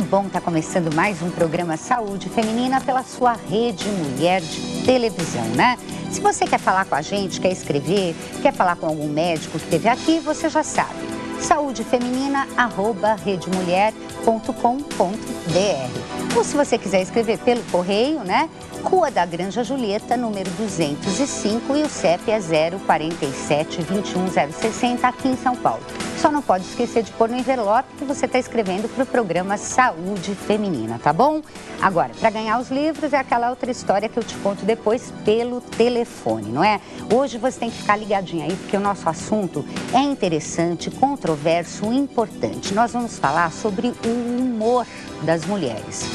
bom? Está começando mais um programa Saúde Feminina pela sua Rede Mulher de televisão, né? Se você quer falar com a gente, quer escrever, quer falar com algum médico que esteve aqui, você já sabe. saudefeminina@redemulher.com.br. Ou se você quiser escrever pelo correio, né? Rua da Granja Julieta, número 205, e o CEP é 047 21 060, aqui em São Paulo. Só não pode esquecer de pôr no envelope que você está escrevendo para o programa Saúde Feminina, tá bom? Agora, para ganhar os livros é aquela outra história que eu te conto depois pelo telefone, não é? Hoje você tem que ficar ligadinho aí, porque o nosso assunto é interessante, controverso, importante. Nós vamos falar sobre o humor das mulheres.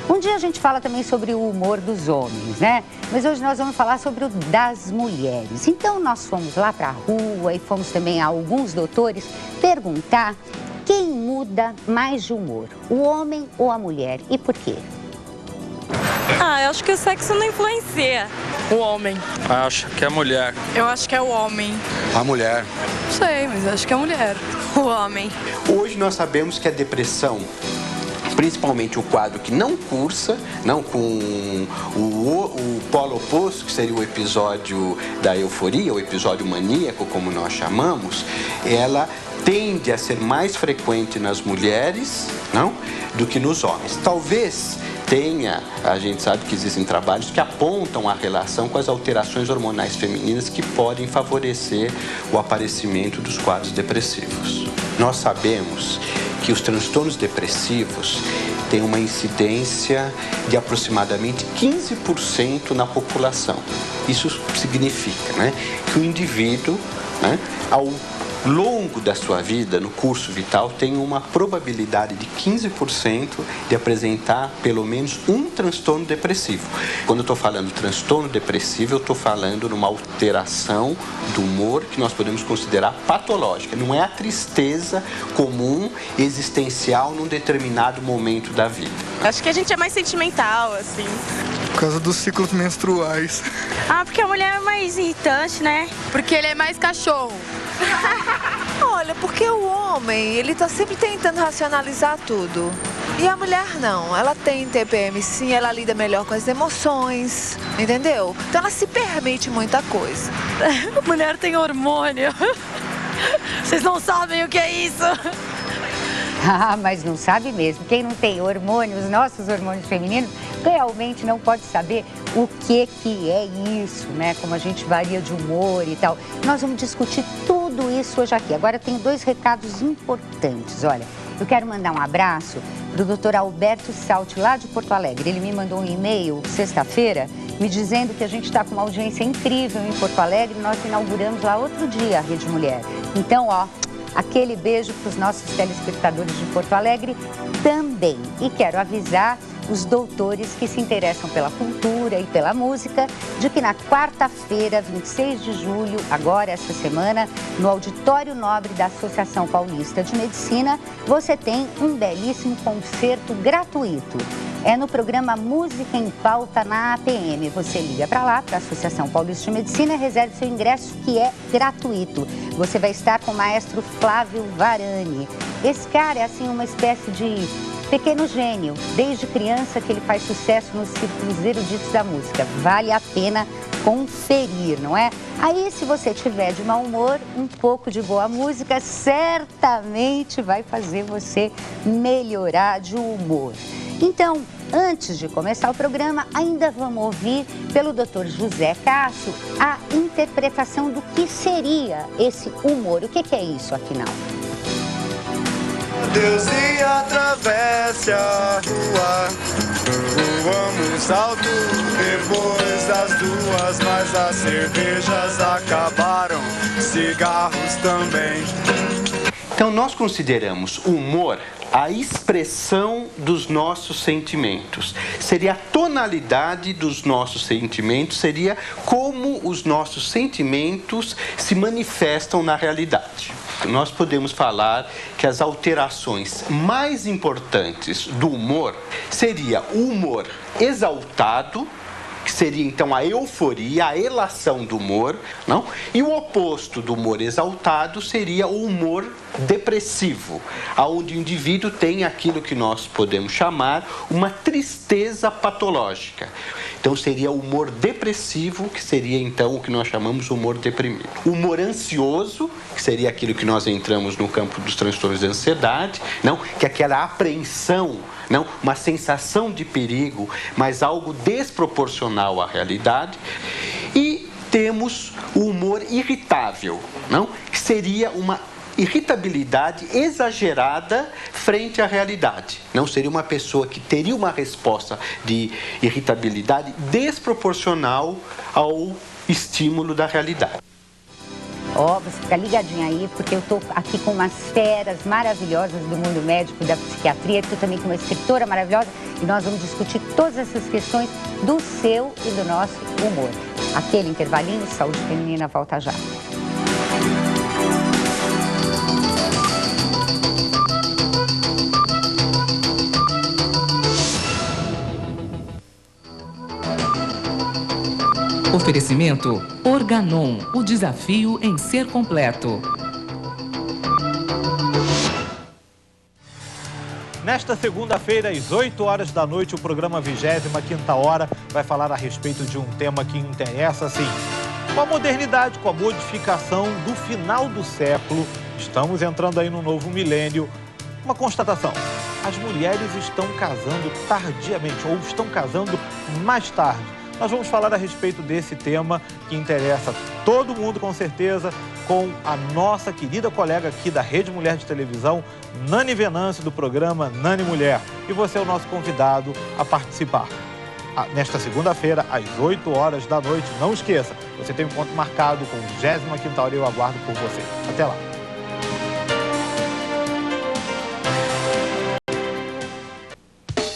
Um dia a gente fala também sobre o humor dos homens, né? Mas hoje nós vamos falar sobre o das mulheres. Então nós fomos lá para a rua e fomos também a alguns doutores perguntar quem muda mais de humor, o homem ou a mulher, e por quê? Eu acho que o sexo não influencia. O homem. Acho que é a mulher. Eu acho que é o homem. A mulher. Não sei, mas acho que é a mulher. O homem. Hoje nós sabemos que a depressão, principalmente o quadro que não cursa, não com o polo oposto, que seria o episódio da euforia, o episódio maníaco, como nós chamamos, ela tende a ser mais frequente nas mulheres, não, do que nos homens. Talvez a gente sabe que existem trabalhos que apontam a relação com as alterações hormonais femininas que podem favorecer o aparecimento dos quadros depressivos. Nós sabemos que os transtornos depressivos têm uma incidência de aproximadamente 15% na população. Isso significa, né, que o indivíduo, né, ao longo da sua vida, no curso vital, tem uma probabilidade de 15% de apresentar pelo menos um transtorno depressivo. Quando eu estou falando transtorno depressivo, eu estou falando numa alteração do humor que nós podemos considerar patológica. Não é a tristeza comum, existencial, num determinado momento da vida. Acho que a gente é mais sentimental, assim. Por causa dos ciclos menstruais. Porque a mulher é mais irritante, né? Porque ele é mais cachorro. Olha, porque o homem, ele tá sempre tentando racionalizar tudo. E a mulher não, ela tem TPM sim, ela lida melhor com as emoções, entendeu? Então ela se permite muita coisa. A mulher tem hormônio. Vocês não sabem o que é isso. Mas não sabe mesmo. Quem não tem hormônio, os nossos hormônios femininos, realmente não pode saber o que é isso, né? Como a gente varia de humor e tal. Nós vamos discutir tudo isso hoje aqui. Agora eu tenho dois recados importantes. Olha, eu quero mandar um abraço para o Dr. Alberto Salti, lá de Porto Alegre. Ele me mandou um e-mail sexta-feira me dizendo que a gente está com uma audiência incrível em Porto Alegre. Nós inauguramos lá outro dia a Rede Mulher. Então, aquele beijo para os nossos telespectadores de Porto Alegre também. E quero avisar os doutores que se interessam pela cultura e pela música de que na quarta-feira, 26 de julho, agora essa semana, no Auditório Nobre da Associação Paulista de Medicina, você tem um belíssimo concerto gratuito. É no programa Música em Pauta na APM. Você liga para lá, para a Associação Paulista de Medicina, reserve seu ingresso, que é gratuito. Você vai estar com o maestro Flávio Varani. Esse cara é assim uma espécie de pequeno gênio. Desde criança que ele faz sucesso nos círculos eruditos da música. Vale a pena conferir, não é? Aí, se você tiver de mau humor, um pouco de boa música certamente vai fazer você melhorar de humor. Então, antes de começar o programa, ainda vamos ouvir pelo Dr. José Cássio a interpretação do que seria esse humor. O que é isso, afinal? Deus e atravesse a rua, voamos alto depois das duas, mas as cervejas acabaram, cigarros também. Então nós consideramos o humor a expressão dos nossos sentimentos. Seria a tonalidade dos nossos sentimentos, seria como os nossos sentimentos se manifestam na realidade. Nós podemos falar que as alterações mais importantes do humor seria o humor exaltado, que seria então a euforia, a elação do humor, não? E o oposto do humor exaltado seria o humor depressivo, onde o indivíduo tem aquilo que nós podemos chamar uma tristeza patológica. Então seria o humor depressivo, que seria então o que nós chamamos de humor deprimido. O humor ansioso, que seria aquilo que nós entramos no campo dos transtornos de ansiedade, não, que é aquela apreensão, não, uma sensação de perigo, mas algo desproporcional à realidade. E temos o humor irritável, não, que seria uma irritabilidade exagerada frente à realidade. Não seria uma pessoa que teria uma resposta de irritabilidade desproporcional ao estímulo da realidade. Ó, você fica ligadinho aí, porque eu estou aqui com umas feras maravilhosas do mundo médico e da psiquiatria, estou também com uma escritora maravilhosa e nós vamos discutir todas essas questões do seu e do nosso humor. Aquele intervalinho, Saúde Feminina volta já. Oferecimento Organon, o desafio em ser completo. Nesta segunda-feira, às 8 horas da noite, o programa 25ª Hora vai falar a respeito de um tema que interessa, sim. Com a modernidade, com a modificação do final do século, estamos entrando aí no novo milênio. Uma constatação: as mulheres estão casando tardiamente ou estão casando mais tarde. Nós vamos falar a respeito desse tema que interessa todo mundo, com certeza, com a nossa querida colega aqui da Rede Mulher de Televisão, Nani Venâncio, do programa Nani Mulher. E você é o nosso convidado a participar. Nesta segunda-feira, às 8 horas da noite, não esqueça, você tem um encontro marcado com o 25ª Hora e eu aguardo por você. Até lá.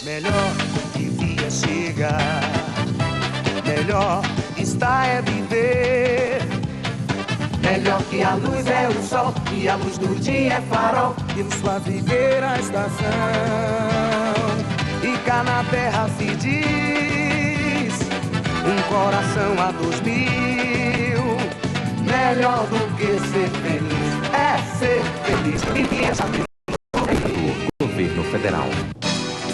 Melhor devia chegar, melhor está é viver. Melhor que a luz é o sol e a luz do dia é farol. E sua viver a estação. E cá na terra se diz um coração a 2000. Melhor do que ser feliz é ser feliz. E essa Governo Federal.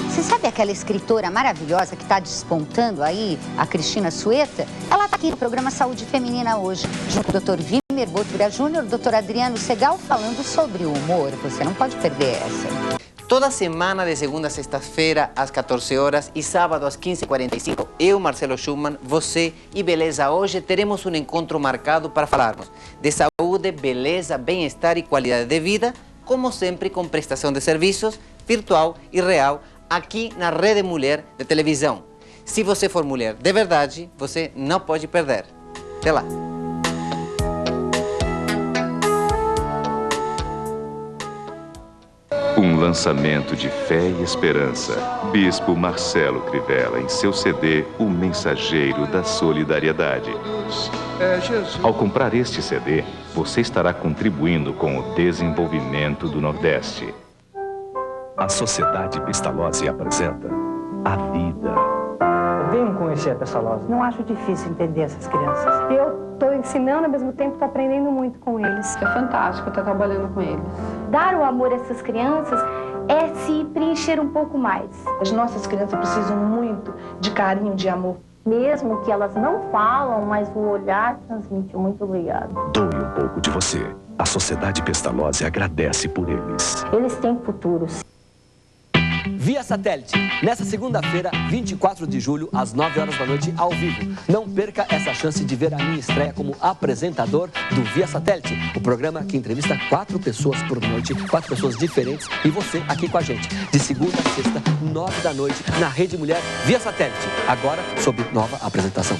Você sabe aquela escritora maravilhosa que está despontando aí, a Cristina Sueta? Ela está aqui no programa Saúde Feminina hoje, junto com o Dr. Wimmer Botura Júnior, o Dr. Adriano Segal, falando sobre o humor. Você não pode perder essa. Toda semana, de segunda a sexta-feira, às 14 horas e sábado às 15h45, eu, Marcelo Schumann, você e Beleza Hoje teremos um encontro marcado para falarmos de saúde, beleza, bem-estar e qualidade de vida, como sempre com prestação de serviços virtual e real, aqui na Rede Mulher de Televisão. Se você for mulher de verdade, você não pode perder. Até lá. Um lançamento de fé e esperança. Bispo Marcelo Crivella em seu CD O Mensageiro da Solidariedade. Ao comprar este CD, você estará contribuindo com o desenvolvimento do Nordeste. A Sociedade Pestalozzi apresenta A Vida. Venham conhecer a Pestalozzi. Não acho difícil entender essas crianças. Eu estou ensinando, ao mesmo tempo estou aprendendo muito com eles. É fantástico estar trabalhando com eles. Dar o amor a essas crianças é se preencher um pouco mais. As nossas crianças precisam muito de carinho, de amor. Mesmo que elas não falam, mas o olhar transmite. Muito obrigado. Doe um pouco de você. A Sociedade Pestalozzi agradece por eles. Eles têm futuro, sim. Via Satélite, nessa segunda-feira, 24 de julho, às 9 horas da noite, ao vivo. Não perca essa chance de ver a minha estreia como apresentador do Via Satélite, o programa que entrevista 4 pessoas por noite, 4 pessoas diferentes, e você aqui com a gente, de segunda a sexta, 9 da noite, na Rede Mulher Via Satélite. Agora, sob nova apresentação.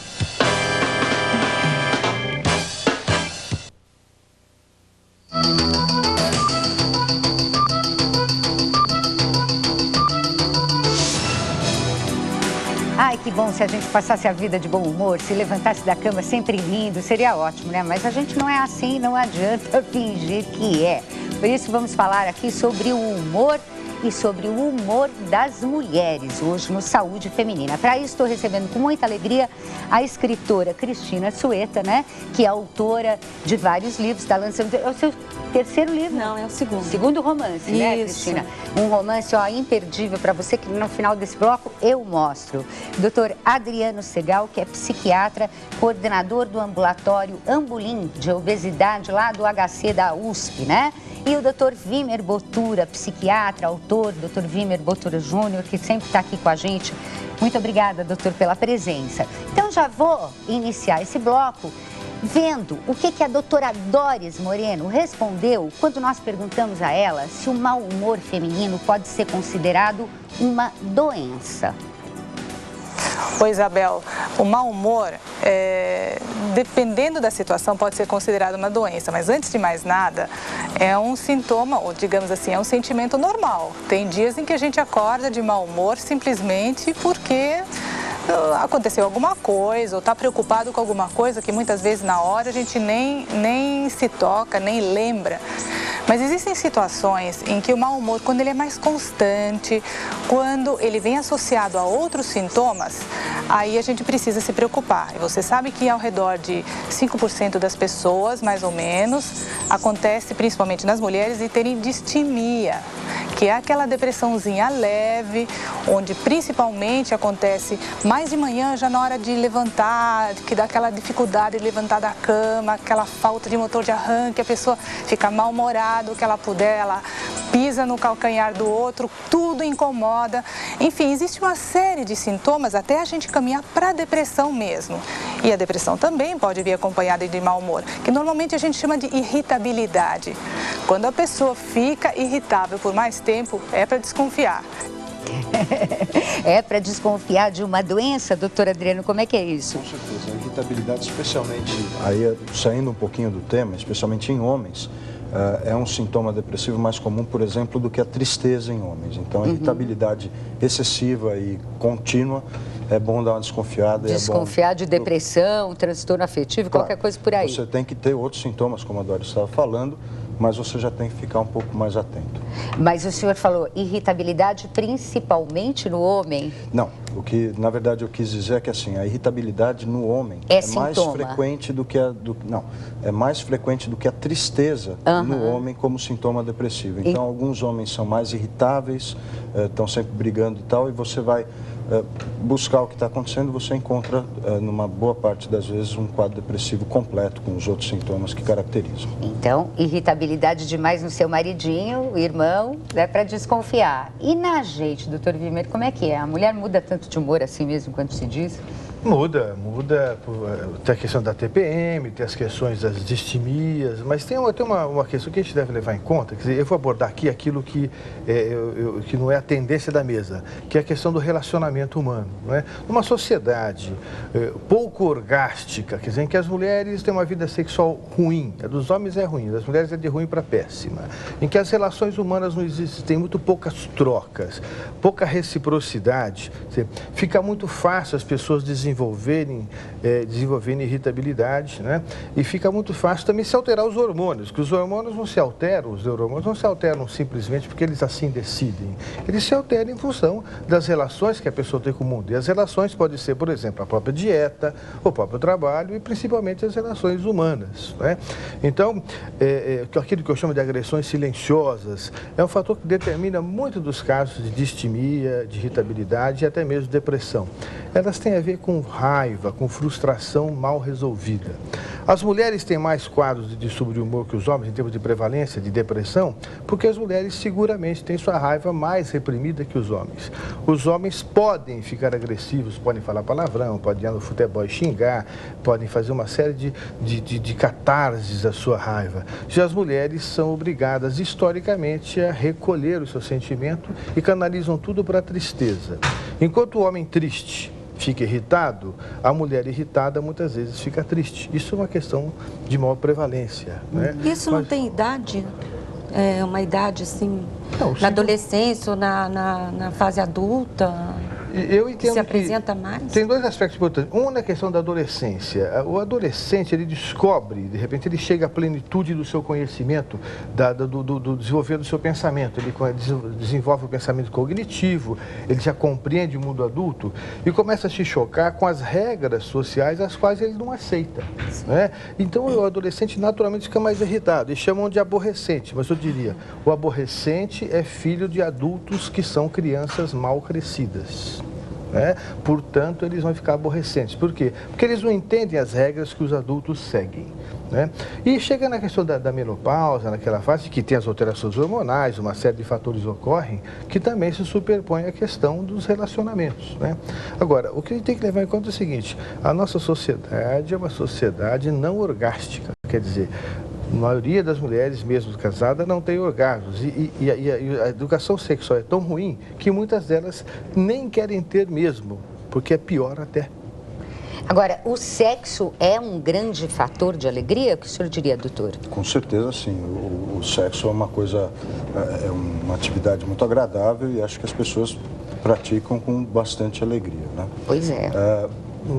Ai, que bom se a gente passasse a vida de bom humor, se levantasse da cama sempre rindo, seria ótimo, né? Mas a gente não é assim, não adianta fingir que é. Por isso vamos falar aqui sobre o humor e sobre o humor das mulheres, hoje no Saúde Feminina. Para isso, estou recebendo com muita alegria a escritora Cristina Sueta, né? Que é autora de vários livros, está lançando... É o seu terceiro livro? Não, é o segundo. Segundo romance, Isso. né, Cristina? Um romance, ó, imperdível para você, que no final desse bloco eu mostro. Dr. Adriano Segal, que é psiquiatra, coordenador do ambulatório Ambulim de obesidade lá do HC da USP, né? E o Dr. Vimer Botura, psiquiatra, autor, Dr. Vimer Botura Júnior, que sempre está aqui com a gente. Muito obrigada, doutor, pela presença. Então, já vou iniciar esse bloco vendo o que a doutora Doris Moreno respondeu quando nós perguntamos a ela se o mau humor feminino pode ser considerado uma doença. Oi, Isabel. O mau humor, dependendo da situação, pode ser considerado uma doença, mas antes de mais nada, é um sintoma, ou digamos assim, é um sentimento normal. Tem dias em que a gente acorda de mau humor simplesmente porque aconteceu alguma coisa, ou está preocupado com alguma coisa que muitas vezes na hora a gente nem se toca, nem lembra. Mas existem situações em que o mau humor, quando ele é mais constante, quando ele vem associado a outros sintomas, aí a gente precisa se preocupar. E você sabe que ao redor de 5% das pessoas, mais ou menos, acontece principalmente nas mulheres de terem distimia, que é aquela depressãozinha leve, onde principalmente acontece mais de manhã, já na hora de levantar, que dá aquela dificuldade de levantar da cama, aquela falta de motor de arranque, a pessoa fica mal-humorada, o que ela puder, ela pisa no calcanhar do outro, tudo incomoda. Enfim, existe uma série de sintomas até a gente caminhar para a depressão mesmo. E a depressão também pode vir acompanhada de mau humor, que normalmente a gente chama de irritabilidade. Quando a pessoa fica irritável por mais tempo, é para desconfiar. É para desconfiar de uma doença, doutor Adriano? Como é que é isso? Com certeza. A irritabilidade, especialmente, aí saindo um pouquinho do tema, especialmente em homens, é um sintoma depressivo mais comum, por exemplo, do que a tristeza em homens. Então, a irritabilidade excessiva e contínua, é bom dar uma desconfiada. Desconfiar de depressão, transtorno afetivo, claro, qualquer coisa por aí. Você tem que ter outros sintomas, como a Doris estava falando, mas você já tem que ficar um pouco mais atento. Mas o senhor falou irritabilidade principalmente no homem? Não, o que na verdade eu quis dizer é que assim, a irritabilidade no homem mais frequente do que é mais frequente do que a tristeza no homem como sintoma depressivo. Então alguns homens são mais irritáveis, estão sempre brigando e tal, e você vai buscar o que está acontecendo, você encontra, numa boa parte das vezes, um quadro depressivo completo com os outros sintomas que caracterizam. Então, irritabilidade demais no seu maridinho, irmão, é para desconfiar. E na gente, doutor Vimer, como é que é? A mulher muda tanto de humor assim mesmo quando se diz? Muda. Tem a questão da TPM, tem as questões das distimias, mas tem uma questão que a gente deve levar em conta. Quer dizer, eu vou abordar aqui aquilo que não é a tendência da mesa, que é a questão do relacionamento humano. Não é? Numa sociedade pouco orgástica, quer dizer, em que as mulheres têm uma vida sexual ruim, a dos homens é ruim, das mulheres é de ruim para péssima, em que as relações humanas não existem, tem muito poucas trocas, pouca reciprocidade, fica muito fácil as pessoas desenvolverem irritabilidade, né? E fica muito fácil também se alterar os hormônios, que os hormônios não se alteram, os neurônios não se alteram simplesmente porque eles assim decidem. Eles se alteram em função das relações que a pessoa tem com o mundo. E as relações podem ser, por exemplo, a própria dieta, o próprio trabalho e principalmente as relações humanas, né? Então, aquilo que eu chamo de agressões silenciosas é um fator que determina muito dos casos de distimia, de irritabilidade e até mesmo depressão. Elas têm a ver com raiva, com frustração mal resolvida. As mulheres têm mais quadros de distúrbio de humor que os homens em termos de prevalência de depressão, porque as mulheres seguramente têm sua raiva mais reprimida que os homens. Os homens podem ficar agressivos, podem falar palavrão, podem ir no futebol e xingar, podem fazer uma série de catarses da sua raiva. Já as mulheres são obrigadas historicamente a recolher o seu sentimento e canalizam tudo para a tristeza. Enquanto o homem triste fica irritado, a mulher irritada muitas vezes fica triste. Isso é uma questão de maior prevalência, né? Isso não tem idade? É uma idade assim, na adolescência ou na fase adulta? Eu entendo se apresenta mais? Tem dois aspectos importantes. Um na questão da adolescência. O adolescente, ele descobre, de repente, ele chega à plenitude do seu conhecimento, do desenvolver do seu pensamento. Ele desenvolve o pensamento cognitivo, ele já compreende o mundo adulto e começa a se chocar com as regras sociais as quais ele não aceita. Né? Então, o adolescente naturalmente fica mais irritado e chamam de aborrecente. Mas eu diria, o aborrecente é filho de adultos que são crianças mal crescidas. Né? Portanto, eles vão ficar aborrecentes. Por quê? Porque eles não entendem as regras que os adultos seguem. Né? E chega na questão da menopausa, naquela fase que tem as alterações hormonais, uma série de fatores ocorrem, que também se superpõe à questão dos relacionamentos. Né? Agora, o que a gente tem que levar em conta é o seguinte, a nossa sociedade é uma sociedade não orgástica, quer dizer, a maioria das mulheres, mesmo casadas, não tem orgasmos. E a educação sexual é tão ruim que muitas delas nem querem ter mesmo, porque é pior até. Agora, o sexo é um grande fator de alegria? O que o senhor diria, doutor? Com certeza, sim. O sexo é uma coisa, é uma atividade muito agradável e acho que as pessoas praticam com bastante alegria. Né? Pois é.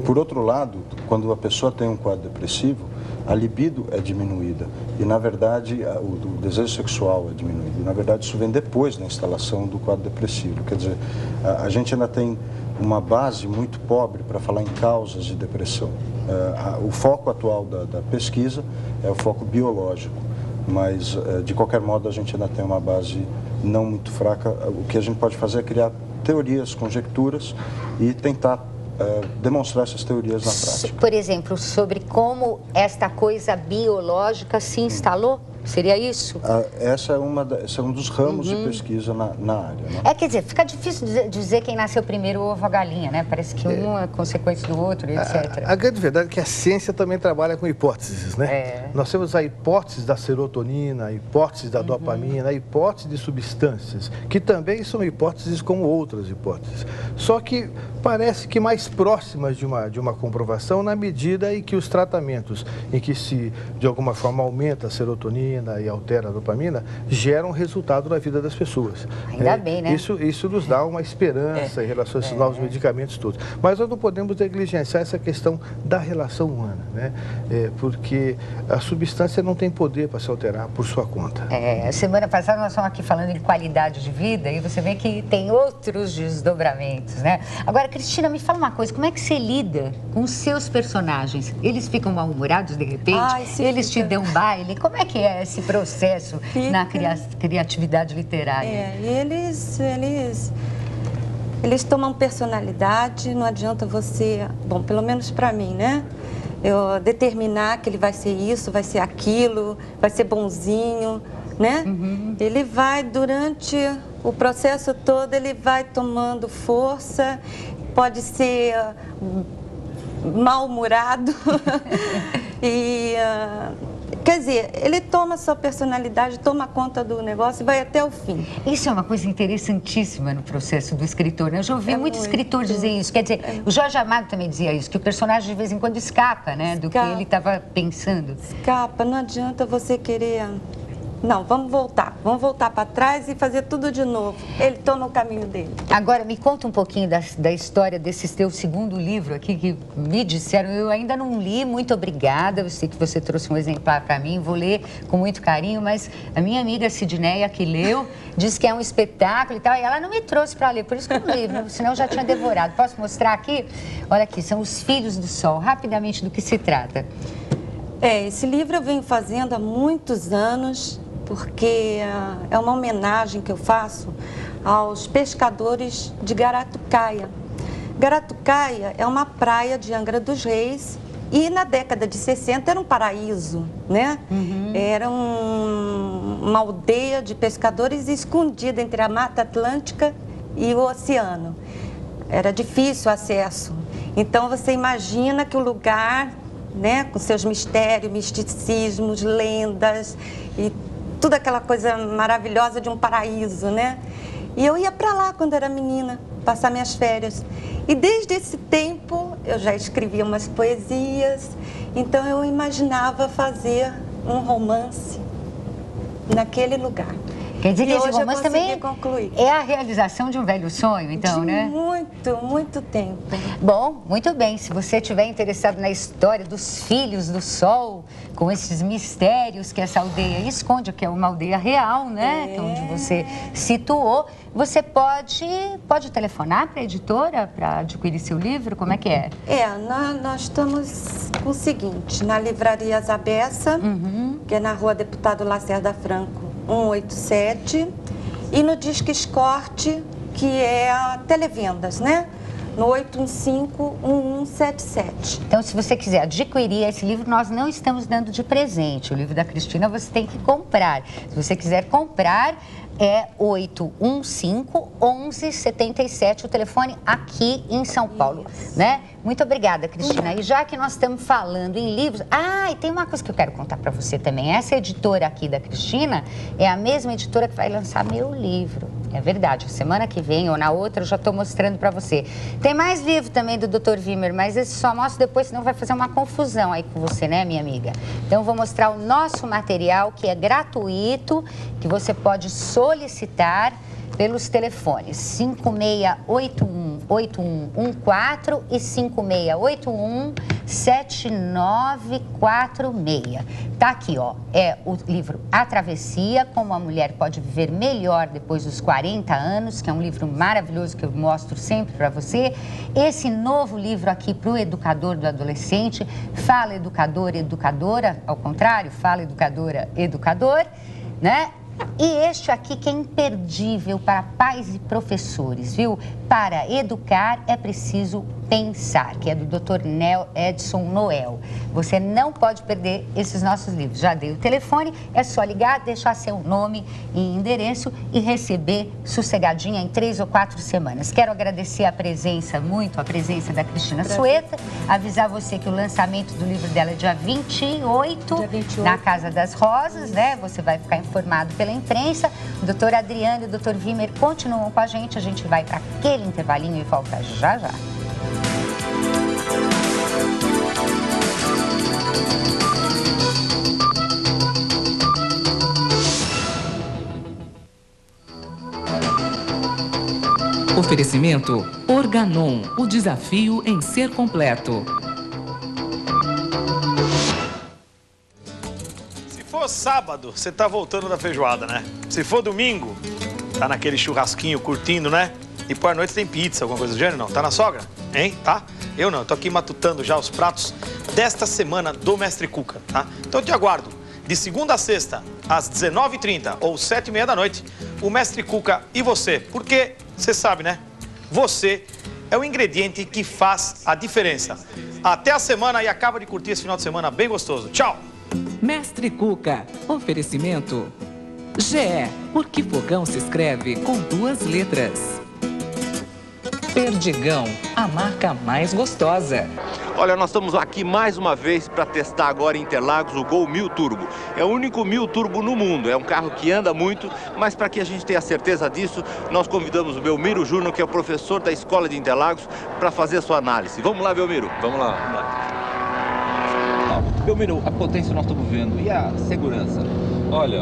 Por outro lado, quando a pessoa tem um quadro depressivo, a libido é diminuída e, na verdade, o desejo sexual é diminuído. Na verdade, isso vem depois da instalação do quadro depressivo. Quer dizer, a gente ainda tem uma base muito pobre para falar em causas de depressão. O foco atual da pesquisa é o foco biológico, mas, de qualquer modo, a gente ainda tem uma base não muito fraca. O que a gente pode fazer é criar teorias, conjecturas e tentar demonstrar essas teorias na prática. Por exemplo, sobre como esta coisa biológica se instalou? Seria isso? Esse é um dos ramos de pesquisa na área. Né? Quer dizer, fica difícil dizer quem nasceu primeiro, o ovo ou a galinha, né? Parece que um é consequência do outro, etc. A grande verdade é que a ciência também trabalha com hipóteses, né? Nós temos a hipótese da serotonina, a hipótese da dopamina, a hipótese de substâncias, que também são hipóteses como outras hipóteses. Só que parece que mais próximas de uma comprovação na medida em que os tratamentos em que se, de alguma forma, aumenta a serotonina e altera a dopamina, geram resultado na vida das pessoas. Ainda bem, né? Isso nos dá uma esperança em relação a esses novos medicamentos todos. Mas nós não podemos negligenciar essa questão da relação humana, né? Porque a substância não tem poder para se alterar por sua conta. Semana passada nós estamos aqui falando de qualidade de vida e você vê que tem outros desdobramentos, né? Agora, Cristina, me fala uma coisa, como é que você lida com os seus personagens? Eles ficam mal-humorados de repente? Eles te dão baile? Como é que é esse processo na criatividade literária? Eles tomam personalidade, não adianta você, bom, pelo menos para mim, né? Eu determinar que ele vai ser isso, vai ser aquilo, vai ser bonzinho, né? Ele vai, durante o processo todo, ele vai tomando força, pode ser mal-humorado e... Quer dizer, ele toma a sua personalidade, toma conta do negócio e vai até o fim. Isso é uma coisa interessantíssima no processo do escritor, né? Eu já ouvi muito escritor dizer isso. Quer dizer, o Jorge Amado também dizia isso, que o personagem de vez em quando escapa, né? Do que ele estava pensando. Escapa, não adianta você querer... Não, vamos voltar para trás e fazer tudo de novo. Ele toma o caminho dele. Agora, me conta um pouquinho da história desse teu segundo livro aqui, que me disseram, eu ainda não li, muito obrigada, eu sei que você trouxe um exemplar para mim, vou ler com muito carinho, mas a minha amiga Sidneia, que leu, disse que é um espetáculo e tal, e ela não me trouxe para ler, por isso que eu não li, senão eu já tinha devorado. Posso mostrar aqui? Olha aqui, são Os Filhos do Sol, rapidamente do que se trata. Esse livro eu venho fazendo há muitos anos, porque é uma homenagem que eu faço aos pescadores de Garatucaia. Garatucaia é uma praia de Angra dos Reis e na década de 60 era um paraíso, né? Era uma aldeia de pescadores escondida entre a Mata Atlântica e o oceano. Era difícil o acesso. Então você imagina que o lugar, né, com seus mistérios, misticismos, lendas e tudo aquela coisa maravilhosa de um paraíso, né? E eu ia para lá quando era menina, passar minhas férias. E desde esse tempo eu já escrevia umas poesias, então eu imaginava fazer um romance naquele lugar. Quer dizer que esse romance também concluir. É a realização de um velho sonho, então, né? Muito tempo. Bom, muito bem. Se você estiver interessado na história dos filhos do sol, com esses mistérios que essa aldeia esconde, que é uma aldeia real, né? Que é onde você situou, você pode telefonar para a editora para adquirir seu livro? Como é que é? Nós estamos com o seguinte, na Livraria Zabessa, que é na Rua Deputado Lacerda Franco, 187, e no Disque Escorte, que é a Televendas, né? No 815-1177. Então, se você quiser adquirir esse livro, nós não estamos dando de presente. O livro da Cristina você tem que comprar. Se você quiser comprar, é 815-1177, o telefone aqui em São Paulo, né? Muito obrigada, Cristina. E já que nós estamos falando em livros... e tem uma coisa que eu quero contar para você também. Essa editora aqui da Cristina é a mesma editora que vai lançar meu livro. É verdade, semana que vem ou na outra eu já estou mostrando para você. Tem mais livro também do Dr. Wimmer, mas esse só mostro depois, senão vai fazer uma confusão aí com você, né, minha amiga? Então, eu vou mostrar o nosso material, que é gratuito, que você pode solicitar pelos telefones 5681-8114 e 5681-7946. Tá aqui, ó, é o livro A Travessia, Como a Mulher Pode Viver Melhor Depois dos 40 Anos, que é um livro maravilhoso que eu mostro sempre para você. Esse novo livro aqui para o educador do adolescente, Fala Educador, Educadora, ao contrário, Fala Educadora, Educador, né? E este aqui que é imperdível para pais e professores, viu? Para educar é preciso pensar, que é do Dr. Edson Noel. Você não pode perder esses nossos livros. Já dei o telefone, é só ligar, deixar seu nome e endereço e receber sossegadinha em 3 ou 4 semanas. Quero agradecer a presença da Cristina Sueta, avisar você que o lançamento do livro dela é dia 28, na Casa das Rosas, né? Você vai ficar informado pela imprensa. O doutor Adriano e o doutor Wimmer continuam com a gente vai para aquele intervalinho e volta já já. Oferecimento Organon, o desafio em ser completo. Se for sábado, você tá voltando da feijoada, né? Se for domingo, tá naquele churrasquinho curtindo, né? E por noite tem pizza, alguma coisa do gênero, não? Tá na sogra? Hein? Tá? Eu não, eu tô aqui matutando já os pratos desta semana do Mestre Cuca, tá? Então eu te aguardo, de segunda a sexta, às 19h30 ou 7h30 da noite, o Mestre Cuca e você. Porque, você sabe, né? Você é o ingrediente que faz a diferença. Até a semana e acaba de curtir esse final de semana bem gostoso. Tchau! Mestre Cuca, oferecimento GE, porque fogão se escreve com 2 letras. Perdigão, a marca mais gostosa. Olha, nós estamos aqui mais uma vez para testar agora em Interlagos o Gol 1000 Turbo. É o único 1000 Turbo no mundo. É um carro que anda muito, mas para que a gente tenha certeza disso, nós convidamos o Belmiro Júnior, que é o professor da Escola de Interlagos, para fazer a sua análise. Vamos lá, Belmiro? Vamos lá. Belmiro, a potência nós estamos vendo. E a segurança? Olha,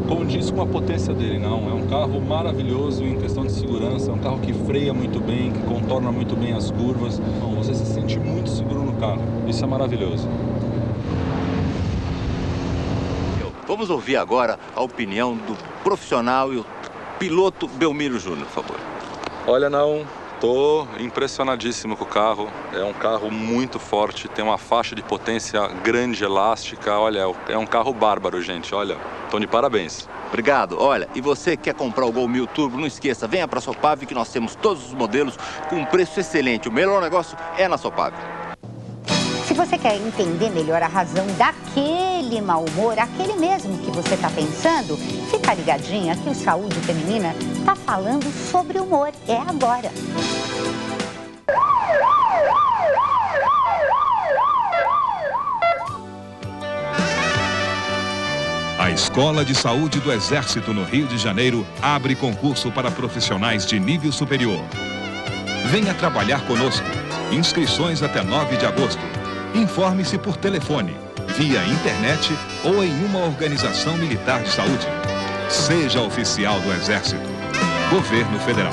como disse, com a potência dele, não. É um carro maravilhoso em questão de segurança, é um carro que freia muito bem, que contorna muito bem as curvas. Bom, você se sente muito seguro no carro. Isso é maravilhoso. Vamos ouvir agora a opinião do profissional e o piloto Belmiro Júnior, por favor. Olha, não. Estou impressionadíssimo com o carro, é um carro muito forte, tem uma faixa de potência grande, elástica, olha, é um carro bárbaro, gente, olha, estão de parabéns. Obrigado, olha, e você que quer comprar o Gol 1000 Turbo, não esqueça, venha para a Sopave que nós temos todos os modelos com um preço excelente, o melhor negócio é na Sopave. Se você quer entender melhor a razão daquele mau humor, aquele mesmo que você está pensando, fica ligadinha que o Saúde Feminina está falando sobre humor. É agora. A Escola de Saúde do Exército no Rio de Janeiro abre concurso para profissionais de nível superior. Venha trabalhar conosco. Inscrições até 9 de agosto. Informe-se por telefone, via internet ou em uma organização militar de saúde. Seja oficial do Exército. Governo Federal.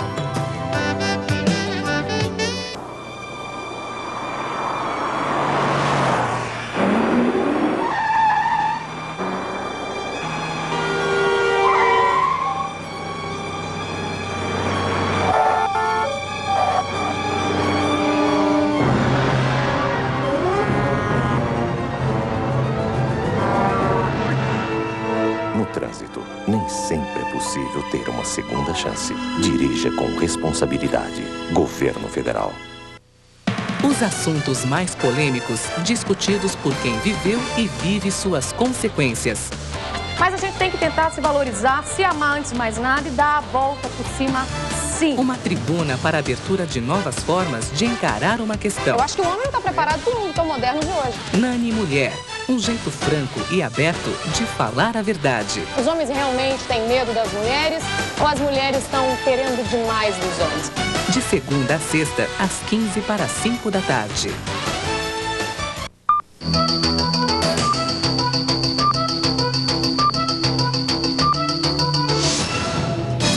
Nem sempre é possível ter uma segunda chance. Dirija com responsabilidade. Governo Federal. Os assuntos mais polêmicos, discutidos por quem viveu e vive suas consequências. Mas a gente tem que tentar se valorizar, se amar antes de mais nada e dar a volta por cima, sim. Uma tribuna para a abertura de novas formas de encarar uma questão. Eu acho que o homem não está preparado para o mundo tão moderno de hoje. Nani Mulher. Um jeito franco e aberto de falar a verdade. Os homens realmente têm medo das mulheres ou as mulheres estão querendo demais dos homens? De segunda a sexta, às 15 para as 5 da tarde.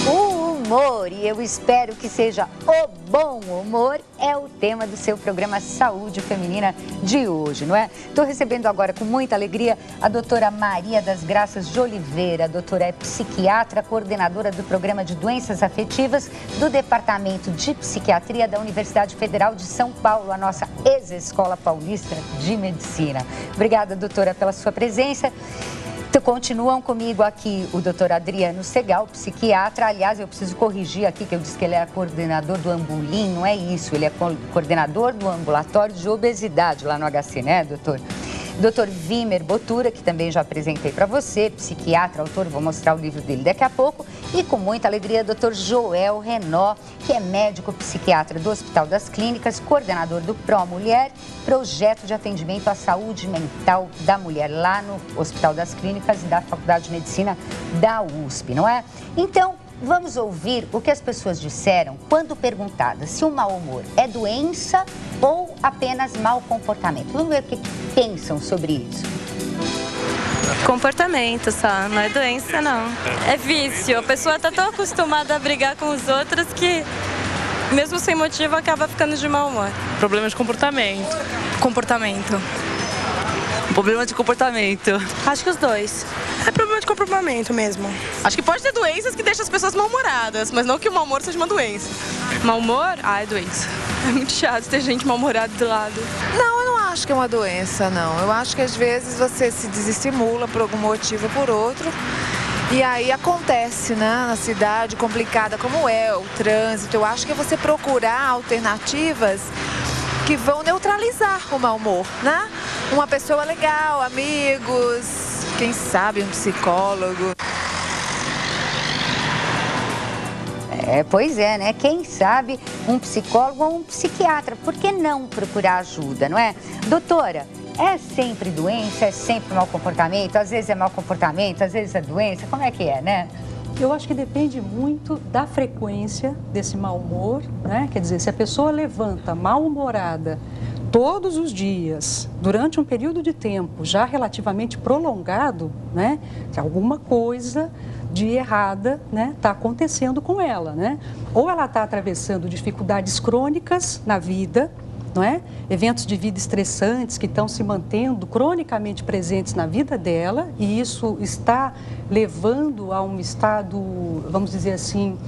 Humor, e eu espero que seja o bom humor, é o tema do seu programa Saúde Feminina de hoje, não é? Estou recebendo agora com muita alegria a doutora Maria das Graças de Oliveira. A doutora é psiquiatra, coordenadora do programa de doenças afetivas do Departamento de Psiquiatria da Universidade Federal de São Paulo, a nossa ex-Escola Paulista de Medicina. Obrigada, doutora, pela sua presença. Continuam comigo aqui o doutor Adriano Segal, psiquiatra. Aliás, eu preciso corrigir aqui que eu disse que ele é coordenador do Ambulim, não é isso. Ele é coordenador do ambulatório de obesidade lá no HC, né, doutor? Dr. Vimer Botura, que também já apresentei para você, psiquiatra, autor, vou mostrar o livro dele daqui a pouco. E com muita alegria, Dr. Joel Renó, que é médico psiquiatra do Hospital das Clínicas, coordenador do Pro Mulher, projeto de atendimento à saúde mental da mulher, lá no Hospital das Clínicas e da Faculdade de Medicina da USP, não é? Então, vamos ouvir o que as pessoas disseram quando perguntadas se o mau humor é doença ou apenas mau comportamento. Vamos ver o que pensam sobre isso. Comportamento só, não é doença não. É vício, a pessoa está tão acostumada a brigar com os outros que, mesmo sem motivo, acaba ficando de mau humor. Problema de comportamento. Comportamento. Problema de comportamento. Acho que os dois. É problema de comportamento mesmo. Acho que pode ter doenças que deixam as pessoas mal-humoradas, mas não que o mau humor seja uma doença. Mau humor? Ah, é doença. É muito chato ter gente mal-humorada do lado. Não, eu não acho que é uma doença, não. Eu acho que às vezes você se desestimula por algum motivo ou por outro. E aí acontece, né, na cidade complicada como é o trânsito. Eu acho que é você procurar alternativas que vão neutralizar o mau humor, né? Uma pessoa legal, amigos, quem sabe um psicólogo. Pois é, né? Quem sabe um psicólogo ou um psiquiatra. Por que não procurar ajuda, não é? Doutora, é sempre doença, é sempre mau comportamento? Às vezes é mau comportamento, às vezes é doença. Como é que é, né? Eu acho que depende muito da frequência desse mau humor, né? Quer dizer, se a pessoa levanta mal-humorada todos os dias, durante um período de tempo já relativamente prolongado, né? Se alguma coisa de errada, né, está acontecendo com ela, né? Ou ela está atravessando dificuldades crônicas na vida, não é? Eventos de vida estressantes que estão se mantendo cronicamente presentes na vida dela e isso está levando a um estado, vamos dizer assim,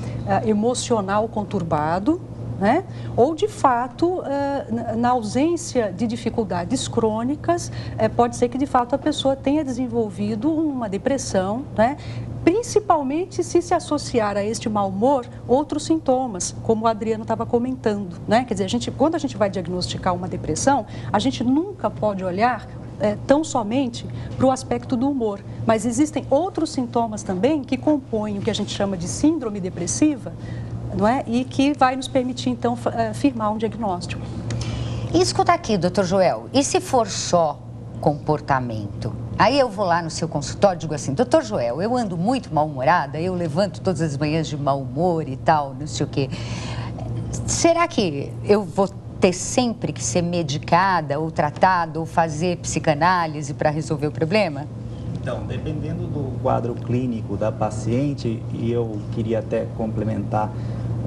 emocional conturbado, né? Ou, de fato, na ausência de dificuldades crônicas, pode ser que, de fato, a pessoa tenha desenvolvido uma depressão, né? Principalmente se associar a este mau humor outros sintomas, como o Adriano estava comentando, né? Quer dizer, quando a gente vai diagnosticar uma depressão, a gente nunca pode olhar tão somente para o aspecto do humor, mas existem outros sintomas também que compõem o que a gente chama de síndrome depressiva, não é? E que vai nos permitir, então, firmar um diagnóstico. E escuta aqui, doutor Joel, e se for só comportamento? Aí eu vou lá no seu consultório e digo assim, doutor Joel, eu ando muito mal-humorada, eu levanto todas as manhãs de mau humor e tal, não sei o quê. Será que eu vou ter sempre que ser medicada ou tratada ou fazer psicanálise para resolver o problema? Então, dependendo do quadro clínico da paciente, e eu queria até complementar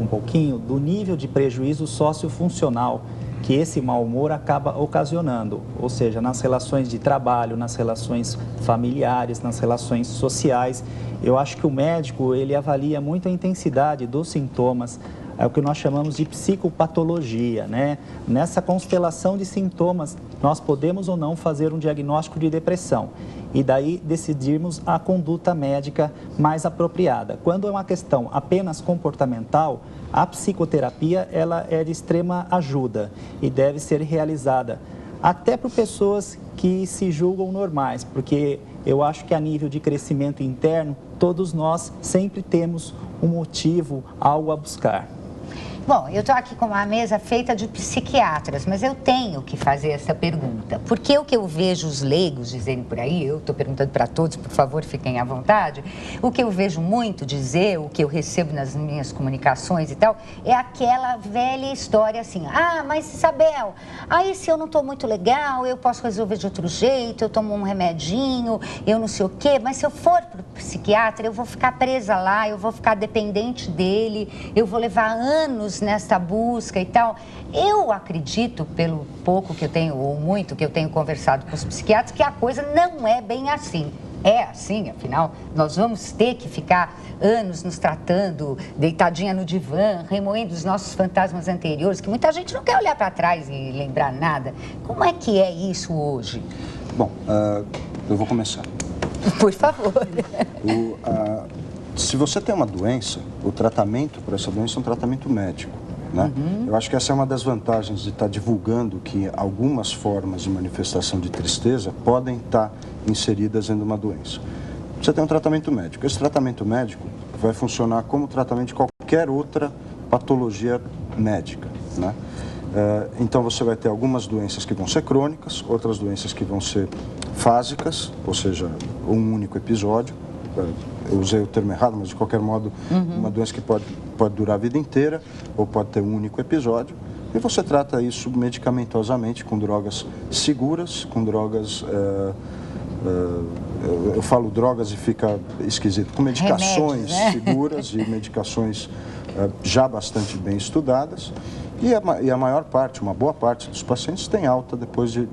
um pouquinho, do nível de prejuízo sociofuncional que esse mau humor acaba ocasionando, ou seja, nas relações de trabalho, nas relações familiares, nas relações sociais. Eu acho que o médico, ele avalia muito a intensidade dos sintomas, é o que nós chamamos de psicopatologia, né? Nessa constelação de sintomas, nós podemos ou não fazer um diagnóstico de depressão e daí decidirmos a conduta médica mais apropriada. Quando é uma questão apenas comportamental, a psicoterapia ela é de extrema ajuda e deve ser realizada até por pessoas que se julgam normais, porque eu acho que a nível de crescimento interno, todos nós sempre temos um motivo, algo a buscar. Bom, eu estou aqui com uma mesa feita de psiquiatras, mas eu tenho que fazer essa pergunta. Porque o que eu vejo os leigos dizerem por aí, eu estou perguntando para todos, por favor, fiquem à vontade, o que eu vejo muito dizer, o que eu recebo nas minhas comunicações e tal, é aquela velha história assim, ah, mas Isabel, aí se eu não estou muito legal, eu posso resolver de outro jeito, eu tomo um remedinho, eu não sei o quê, mas se eu for para o psiquiatra, eu vou ficar presa lá, eu vou ficar dependente dele, eu vou levar anos nessa busca e tal. Eu acredito, pelo pouco que eu tenho, ou muito que eu tenho conversado com os psiquiatras, que a coisa não é bem assim. É assim, afinal, nós vamos ter que ficar anos nos tratando, deitadinha no divã, remoendo os nossos fantasmas anteriores, que muita gente não quer olhar para trás e lembrar nada. Como é que é isso hoje? Bom, eu vou começar. Por favor. Se você tem uma doença, o tratamento para essa doença é um tratamento médico, né? Eu acho que essa é uma das vantagens de estar divulgando que algumas formas de manifestação de tristeza podem estar inseridas dentro de uma doença. Você tem um tratamento médico. Esse tratamento médico vai funcionar como tratamento de qualquer outra patologia médica, né? Então você vai ter algumas doenças que vão ser crônicas, outras doenças que vão ser fásicas, ou seja, um único episódio. Eu usei o termo errado, mas de qualquer modo, uma doença que pode durar a vida inteira ou pode ter um único episódio. E você trata isso medicamentosamente com drogas seguras, com drogas... eu falo drogas e fica esquisito. Com medicações seguras e medicações já bastante bem estudadas. E a maior parte, uma boa parte dos pacientes tem alta depois de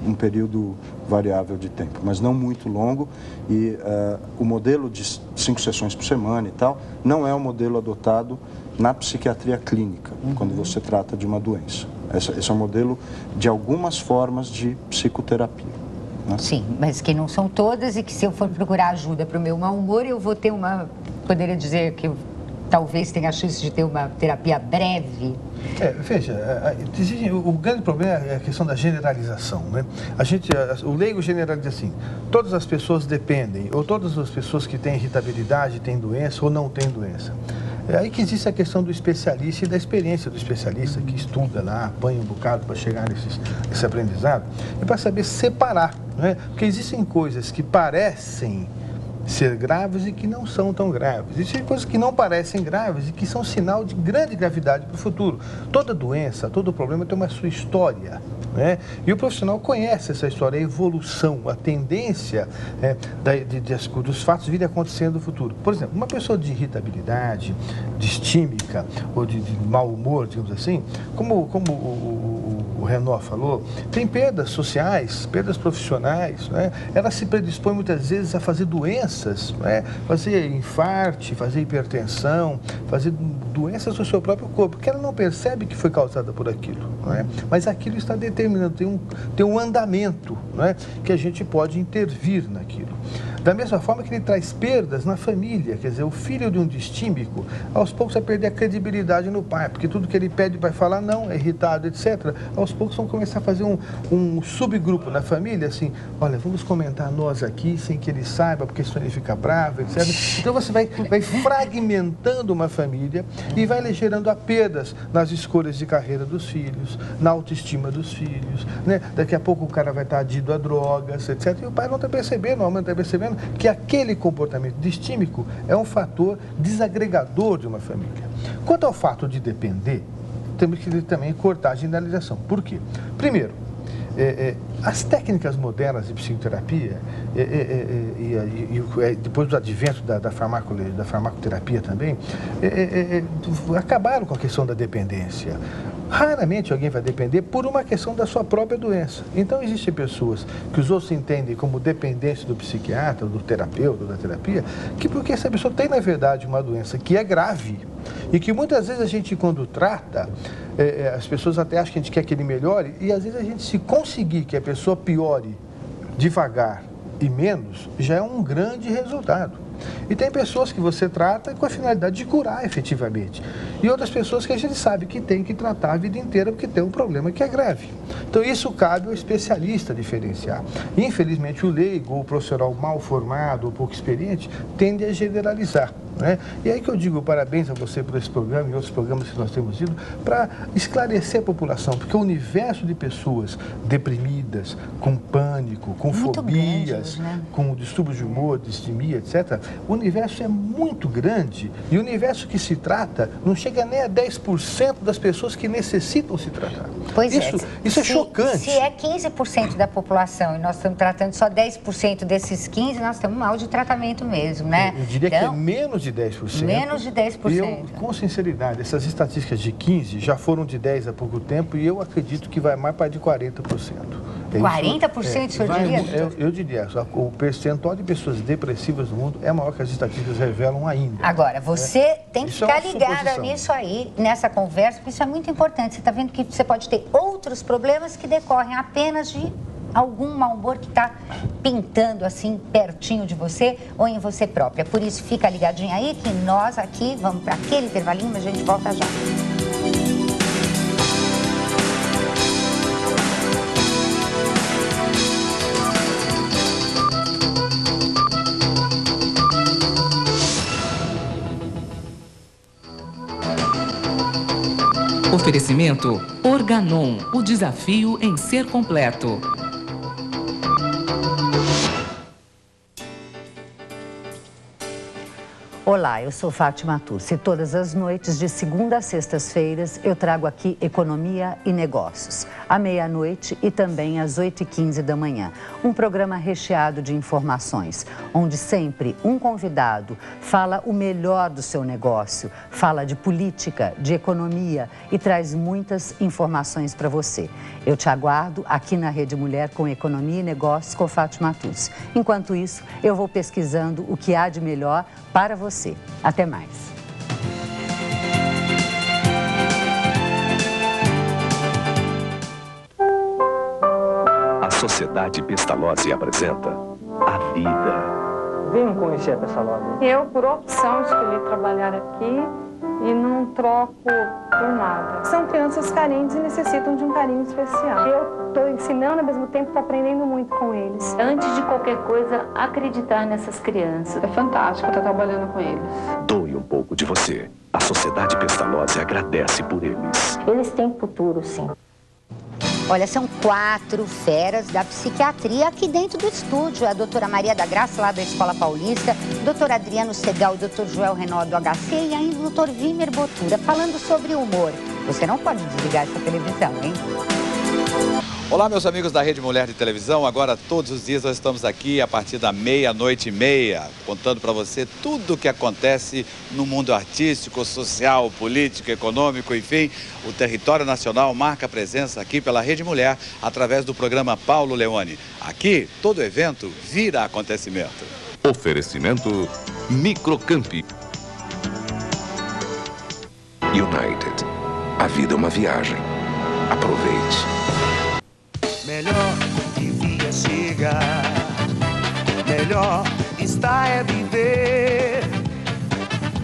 um período variável de tempo, mas não muito longo. E o modelo de 5 sessões por semana e tal, não é o modelo adotado na psiquiatria clínica, quando você trata de uma doença. Esse é o modelo de algumas formas de psicoterapia, né? Sim, mas que não são todas e que se eu for procurar ajuda para o meu mau humor, eu vou ter poderia dizer que talvez tenha a chance de ter uma terapia breve. Veja, o grande problema é a questão da generalização, né? O leigo generaliza assim, todas as pessoas dependem, ou todas as pessoas que têm irritabilidade têm doença ou não têm doença. É aí que existe a questão do especialista e da experiência do especialista, que estuda lá, apanha um bocado para chegar nesse aprendizado, e para saber separar, né? Porque existem coisas que parecem ser graves e que não são tão graves. Existem coisas que não parecem graves e que são sinal de grande gravidade para o futuro. Toda doença, todo problema tem uma sua história, né? E o profissional conhece essa história, a evolução, a tendência dos fatos virem acontecendo no futuro. Por exemplo, uma pessoa de irritabilidade, distímica ou de mau humor, digamos assim, como o Renaud falou, tem perdas sociais, perdas profissionais, né? Ela se predispõe muitas vezes a fazer doenças, né? Fazer infarte, fazer hipertensão, fazer doenças no seu próprio corpo, porque ela não percebe que foi causada por aquilo, né? Mas aquilo está determinando, tem um andamento, né? Que a gente pode intervir naquilo. Da mesma forma que ele traz perdas na família, quer dizer, o filho de um distímico, aos poucos vai perder a credibilidade no pai, porque tudo que ele pede vai falar não, é irritado, etc. Aos poucos vão começar a fazer um subgrupo na família, assim, olha, vamos comentar nós aqui, sem que ele saiba, porque senão ele fica bravo, etc. Então você vai fragmentando uma família e vai gerando perdas nas escolhas de carreira dos filhos, na autoestima dos filhos, né? Daqui a pouco o cara vai estar adido a drogas, etc. E o pai não está percebendo, a mãe não está percebendo que aquele comportamento distímico é um fator desagregador de uma família. Quanto ao fato de depender, temos que também cortar a generalização. Por quê? Primeiro, as técnicas modernas de psicoterapia, depois do advento da farmacoterapia também, acabaram com a questão da dependência. Raramente alguém vai depender por uma questão da sua própria doença. Então, existem pessoas que os outros entendem como dependência do psiquiatra, do terapeuta, da terapia, que porque essa pessoa tem, na verdade, uma doença que é grave e que muitas vezes a gente, quando trata, as pessoas até acham que a gente quer que ele melhore e, às vezes, a gente, se conseguir que a pessoa piore devagar e menos, já é um grande resultado. E tem pessoas que você trata com a finalidade de curar efetivamente. E outras pessoas que a gente sabe que tem que tratar a vida inteira porque tem um problema que é grave. Então isso cabe ao especialista diferenciar. Infelizmente o leigo ou o profissional mal formado ou pouco experiente tende a generalizar. Né? E aí que eu digo parabéns a você por esse programa e outros programas que nós temos ido para esclarecer a população, porque o universo de pessoas deprimidas, com pânico, com fobias, né? Com distúrbios de humor, distimia, etc., o universo é muito grande e o universo que se trata não chega nem a 10% das pessoas que necessitam se tratar. Pois isso é chocante. Se é 15% da população e nós estamos tratando só 10% desses 15%, nós estamos mal de tratamento mesmo, né? Eu diria então, que é menos de 10%. Menos de 10%. E eu, com sinceridade, essas estatísticas de 15% já foram de 10% há pouco tempo e eu acredito que vai mais para de 40%. 40%, o senhor diria? Eu diria, o percentual de pessoas depressivas no mundo é maior que as estatísticas revelam ainda. Agora, você tem que ficar ligada nisso aí, nessa conversa, porque isso é muito importante. Você está vendo que você pode ter outros problemas que decorrem apenas de algum mau humor que está pintando assim pertinho de você ou em você própria. Por isso, fica ligadinho aí que nós aqui vamos para aquele intervalinho, mas a gente volta já. Oferecimento Organon, o desafio em ser completo. Olá, eu sou Fátima Tucci. Todas as noites, de segunda a sextas-feiras, eu trago aqui Economia e Negócios, à meia-noite e também às 8h15 da manhã. Um programa recheado de informações, onde sempre um convidado fala o melhor do seu negócio, fala de política, de economia e traz muitas informações para você. Eu te aguardo aqui na Rede Mulher com Economia e Negócios com Fátima Tucci. Enquanto isso, eu vou pesquisando o que há de melhor para você. Até mais. A Sociedade Pestalozzi apresenta A Vida. Venham conhecer a Pestalozzi. Eu, por opção, escolhi trabalhar aqui e não troco por nada. São crianças carentes e necessitam de um carinho especial. Eu estou ensinando, ao mesmo tempo estou aprendendo muito com eles. Antes de qualquer coisa, acreditar nessas crianças. É fantástico estar trabalhando com eles. Doe um pouco de você. A Sociedade Pestalozzi agradece por eles. Eles têm futuro, sim. Olha, são 4 feras da psiquiatria aqui dentro do estúdio. A doutora Maria da Graça, lá da Escola Paulista, doutor Adriano Segal e doutor Joel Renó do HC e ainda o doutor Vimer Botura, falando sobre humor. Você não pode desligar essa televisão, hein? Olá, meus amigos da Rede Mulher de Televisão. Agora, todos os dias, nós estamos aqui a partir da 00:30, contando para você tudo o que acontece no mundo artístico, social, político, econômico, enfim. O território nacional marca presença aqui pela Rede Mulher, através do programa Paulo Leone. Aqui, todo evento vira acontecimento. Oferecimento Microcamp. United. A vida é uma viagem. Aproveite. Melhor devia chegar, melhor está é viver.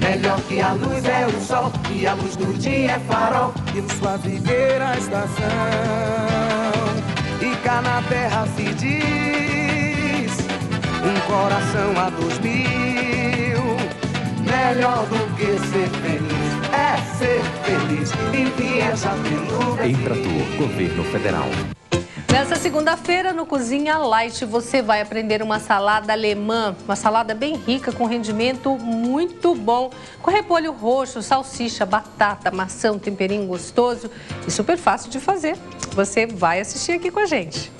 Melhor que a luz é o sol e a luz do dia é farol. Isso a viver a estação. E cá na terra se diz, um coração a 2000. Melhor do que ser feliz é ser feliz. E viajar pelo Brasil. Embratur, Governo Federal. Nessa segunda-feira, no Cozinha Light, você vai aprender uma salada alemã, uma salada bem rica, com rendimento muito bom, com repolho roxo, salsicha, batata, maçã, um temperinho gostoso e super fácil de fazer. Você vai assistir aqui com a gente.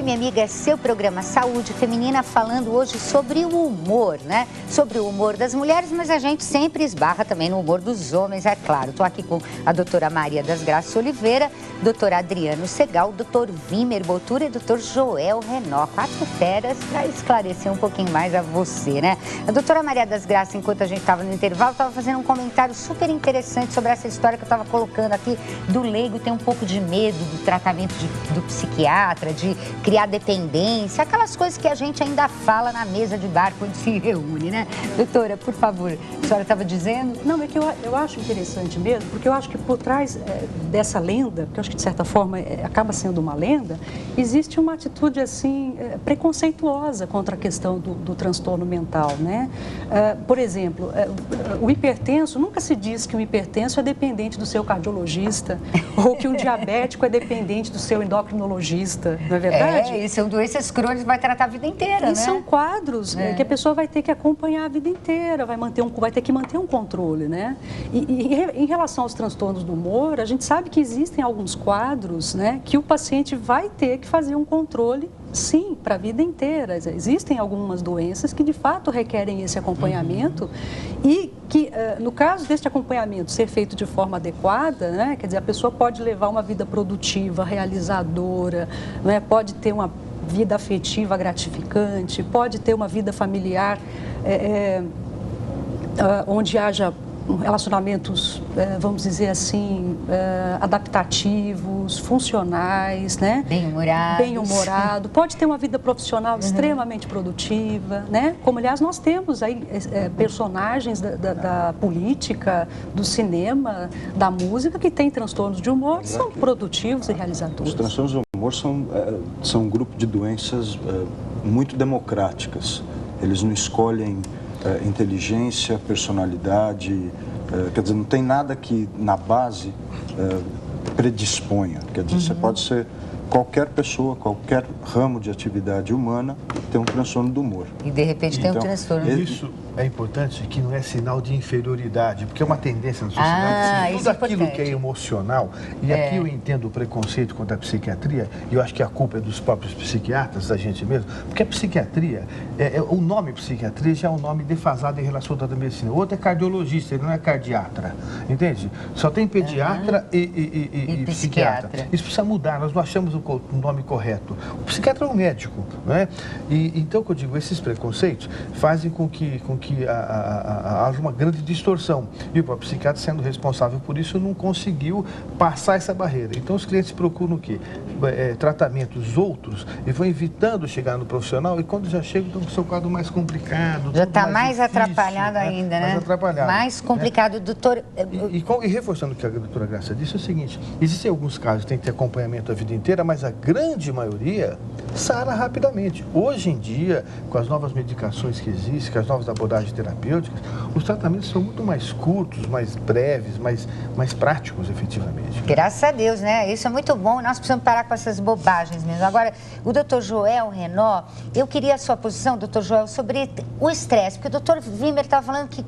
Minha amiga, é seu programa Saúde Feminina, falando hoje sobre o humor, né? Sobre o humor das mulheres, mas a gente sempre esbarra também no humor dos homens, é claro. Estou aqui com a doutora Maria das Graças Oliveira, doutor Adriano Segal, doutor Wimmer Botura e doutor Joel Renó. 4 feras para esclarecer um pouquinho mais a você, né? A doutora Maria das Graças, enquanto a gente estava no intervalo, estava fazendo um comentário super interessante sobre essa história que eu estava colocando aqui do leigo ter um pouco de medo do tratamento do psiquiatra, de criar dependência, aquelas coisas que a gente ainda fala na mesa de bar quando se reúne, né? Doutora, por favor, a senhora estava dizendo? Não, é que eu acho interessante mesmo, porque eu acho que por trás dessa lenda, que eu acho que de certa forma acaba sendo uma lenda, existe uma atitude assim preconceituosa contra a questão do transtorno mental, né? Por exemplo, o hipertenso, nunca se diz que um hipertenso é dependente do seu cardiologista ou que um diabético é dependente do seu endocrinologista, não é verdade? E são doenças crônicas que vai tratar a vida inteira, né? E são quadros que a pessoa vai ter que acompanhar a vida inteira, vai ter que manter um controle, né? E em relação aos transtornos do humor, a gente sabe que existem alguns quadros, né, que o paciente vai ter que fazer um controle, sim, para a vida inteira. Existem algumas doenças que de fato requerem esse acompanhamento e que, no caso deste acompanhamento ser feito de forma adequada, né, quer dizer, a pessoa pode levar uma vida produtiva, realizadora, né, pode ter uma vida afetiva gratificante, pode ter uma vida familiar onde haja relacionamentos, vamos dizer assim, adaptativos, funcionais, né? Bem-humorado. Pode ter uma vida profissional extremamente produtiva, né? Como, aliás, nós temos aí personagens da política, do cinema, da música, que têm transtornos de humor, são produtivos e realizadores. Os transtornos de humor são um grupo de doenças muito democráticas. Eles não escolhem inteligência, personalidade, quer dizer, não tem nada que na base predisponha. Quer dizer, você pode ser qualquer pessoa, qualquer ramo de atividade humana tem um transtorno do humor. E de repente tem um transtorno. Isso é importante, que não é sinal de inferioridade, porque é uma tendência na sociedade. Tudo aquilo que é emocional, e aqui eu entendo o preconceito contra a psiquiatria, e eu acho que a culpa é dos próprios psiquiatras, da gente mesmo, porque a psiquiatria, o nome psiquiatria já é um nome defasado em relação à medicina. O outro é cardiologista, ele não é cardiatra, entende? Só tem pediatra e psiquiatra. Isso precisa mudar, nós não achamos o nome correto. O psiquiatra é um médico, não é? E então, que eu digo, esses preconceitos fazem com que haja uma grande distorção. E o próprio psiquiatra, sendo responsável por isso, não conseguiu passar essa barreira. Então, os clientes procuram o quê? Tratamentos outros e vão evitando chegar no profissional, e quando já chegam, estão com o seu quadro mais complicado. Já está mais atrapalhado ainda, né? Mais atrapalhado. Mais complicado, né? Doutor. E reforçando o que a doutora Graça disse, é o seguinte: existem alguns casos que tem que ter acompanhamento a vida inteira, mas a grande maioria sara rapidamente. Hoje em dia, com as novas medicações que existem, com as novas abordagens terapêuticas, os tratamentos são muito mais curtos, mais breves, mais práticos, efetivamente. Graças a Deus, né? Isso é muito bom. Nós precisamos parar com essas bobagens mesmo. Agora, o doutor Joel Renó, eu queria a sua posição, doutor Joel, sobre o estresse, porque o doutor Wimmer estava falando que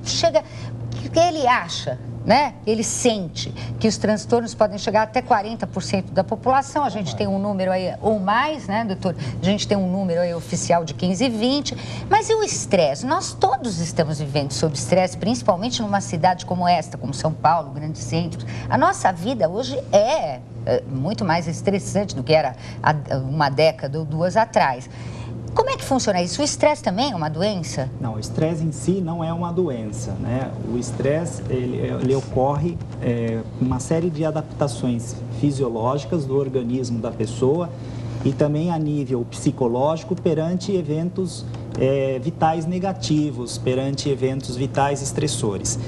ele acha, né? Ele sente que os transtornos podem chegar até 40% da população. A gente tem um número aí, ou mais, né, doutor? A gente tem um número aí oficial de 15 e 20. Mas e o estresse? Nós todos estamos vivendo sob estresse, principalmente numa cidade como esta, como São Paulo, grandes centros. A nossa vida hoje é muito mais estressante do que era há uma década ou duas atrás. Como é que funciona isso? O estresse também é uma doença? Não, o estresse em si não é uma doença, né? O estresse, ele ocorre com uma série de adaptações fisiológicas do organismo da pessoa e também a nível psicológico perante eventos vitais negativos, perante eventos vitais estressores.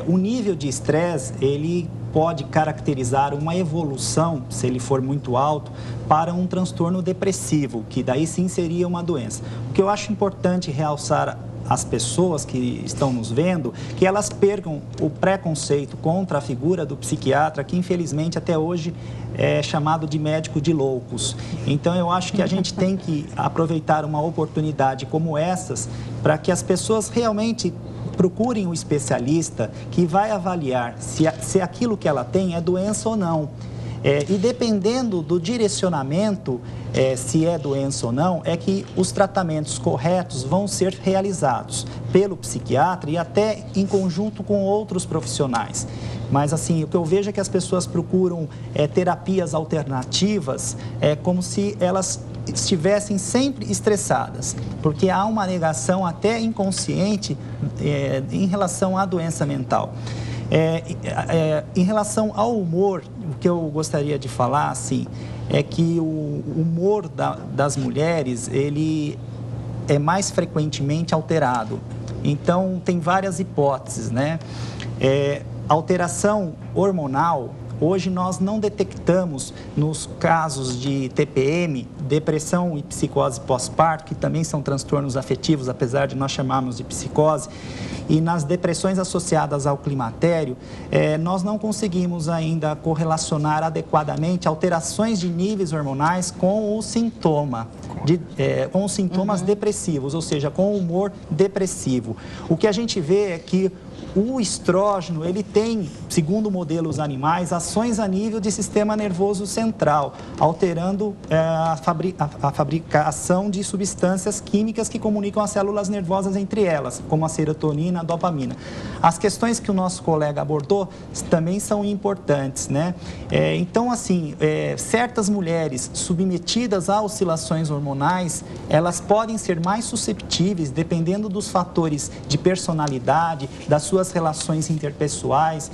O nível de estresse, ele pode caracterizar uma evolução, se ele for muito alto, para um transtorno depressivo, que daí sim seria uma doença. O que eu acho importante realçar as pessoas que estão nos vendo, que elas percam o preconceito contra a figura do psiquiatra, que infelizmente até hoje é chamado de médico de loucos. Então eu acho que a gente tem que aproveitar uma oportunidade como essas para que as pessoas realmente procurem um especialista que vai avaliar se aquilo que ela tem é doença ou não. E dependendo do direcionamento, se é doença ou não, é que os tratamentos corretos vão ser realizados pelo psiquiatra e até em conjunto com outros profissionais. Mas, assim, o que eu vejo é que as pessoas procuram terapias alternativas, como se elas estivessem sempre estressadas, porque há uma negação até inconsciente em relação à doença mental. Em relação ao humor, o que eu gostaria de falar, assim, é que o humor das mulheres, ele é mais frequentemente alterado. Então, tem várias hipóteses, né? Alteração hormonal, hoje nós não detectamos nos casos de TPM, depressão e psicose pós-parto, que também são transtornos afetivos, apesar de nós chamarmos de psicose, e nas depressões associadas ao climatério, nós não conseguimos ainda correlacionar adequadamente alterações de níveis hormonais com o sintoma, com os sintomas depressivos, ou seja, com o humor depressivo. O que a gente vê é que o estrógeno, ele tem, segundo modelos animais, ações a nível de sistema nervoso central, alterando a fabricação de substâncias químicas que comunicam as células nervosas entre elas, como a serotonina, a dopamina. As questões que o nosso colega abordou também são importantes, né? Então, assim, certas mulheres submetidas a oscilações hormonais, elas podem ser mais susceptíveis, dependendo dos fatores de personalidade, das suas relações interpessoais,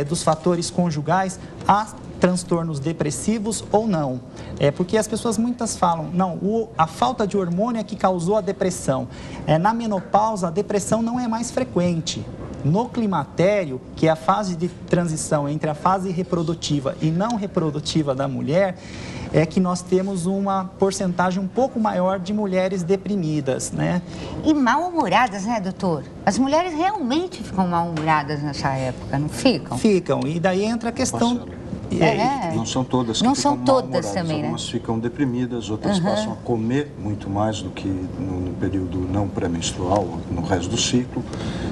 dos fatores conjugais, a transtornos depressivos ou não. Porque as pessoas muitas falam, não, a falta de hormônio é que causou a depressão. Na menopausa, a depressão não é mais frequente. No climatério, que é a fase de transição entre a fase reprodutiva e não reprodutiva da mulher, é que nós temos uma porcentagem um pouco maior de mulheres deprimidas, né? E mal-humoradas, né, doutor? As mulheres realmente ficam mal-humoradas nessa época, não ficam? Ficam, e daí entra a questão... Não são todas que não ficam são todas também, algumas né? ficam deprimidas, outras passam a comer muito mais do que no período não pré-menstrual, no resto do ciclo.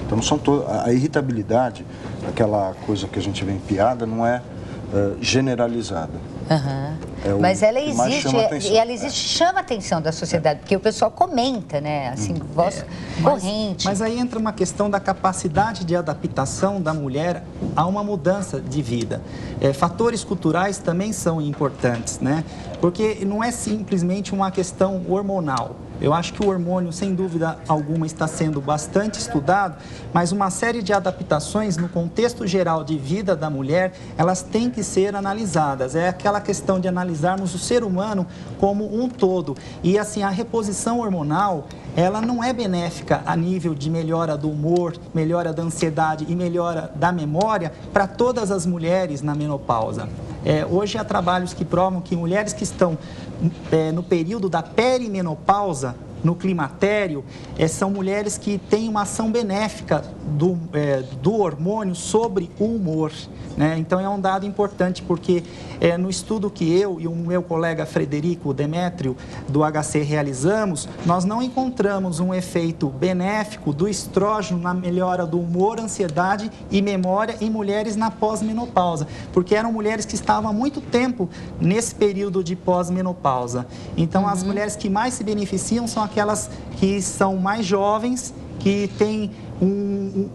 Então, são a irritabilidade, aquela coisa que a gente vê em piada, não é generalizada. Mas ela existe, e ela existe, chama a atenção da sociedade, porque o pessoal comenta, né, assim, voz corrente. Mas aí entra uma questão da capacidade de adaptação da mulher a uma mudança de vida. Fatores culturais também são importantes, né, porque não é simplesmente uma questão hormonal. Eu acho que o hormônio, sem dúvida alguma, está sendo bastante estudado, mas uma série de adaptações no contexto geral de vida da mulher, elas têm que ser analisadas. É aquela questão de analisarmos o ser humano como um todo. E, assim, a reposição hormonal, ela não é benéfica a nível de melhora do humor, melhora da ansiedade e melhora da memória para todas as mulheres na menopausa. Hoje há trabalhos que provam que mulheres que estão no período da perimenopausa, no climatério, são mulheres que têm uma ação benéfica do hormônio sobre o humor, né? Então, é um dado importante, porque no estudo que eu e o meu colega Frederico Demétrio, do HC, realizamos, nós não encontramos um efeito benéfico do estrógeno na melhora do humor, ansiedade e memória em mulheres na pós-menopausa, porque eram mulheres que estavam há muito tempo nesse período de pós-menopausa. Então, as mulheres que mais se beneficiam são aquelas que são mais jovens, que têm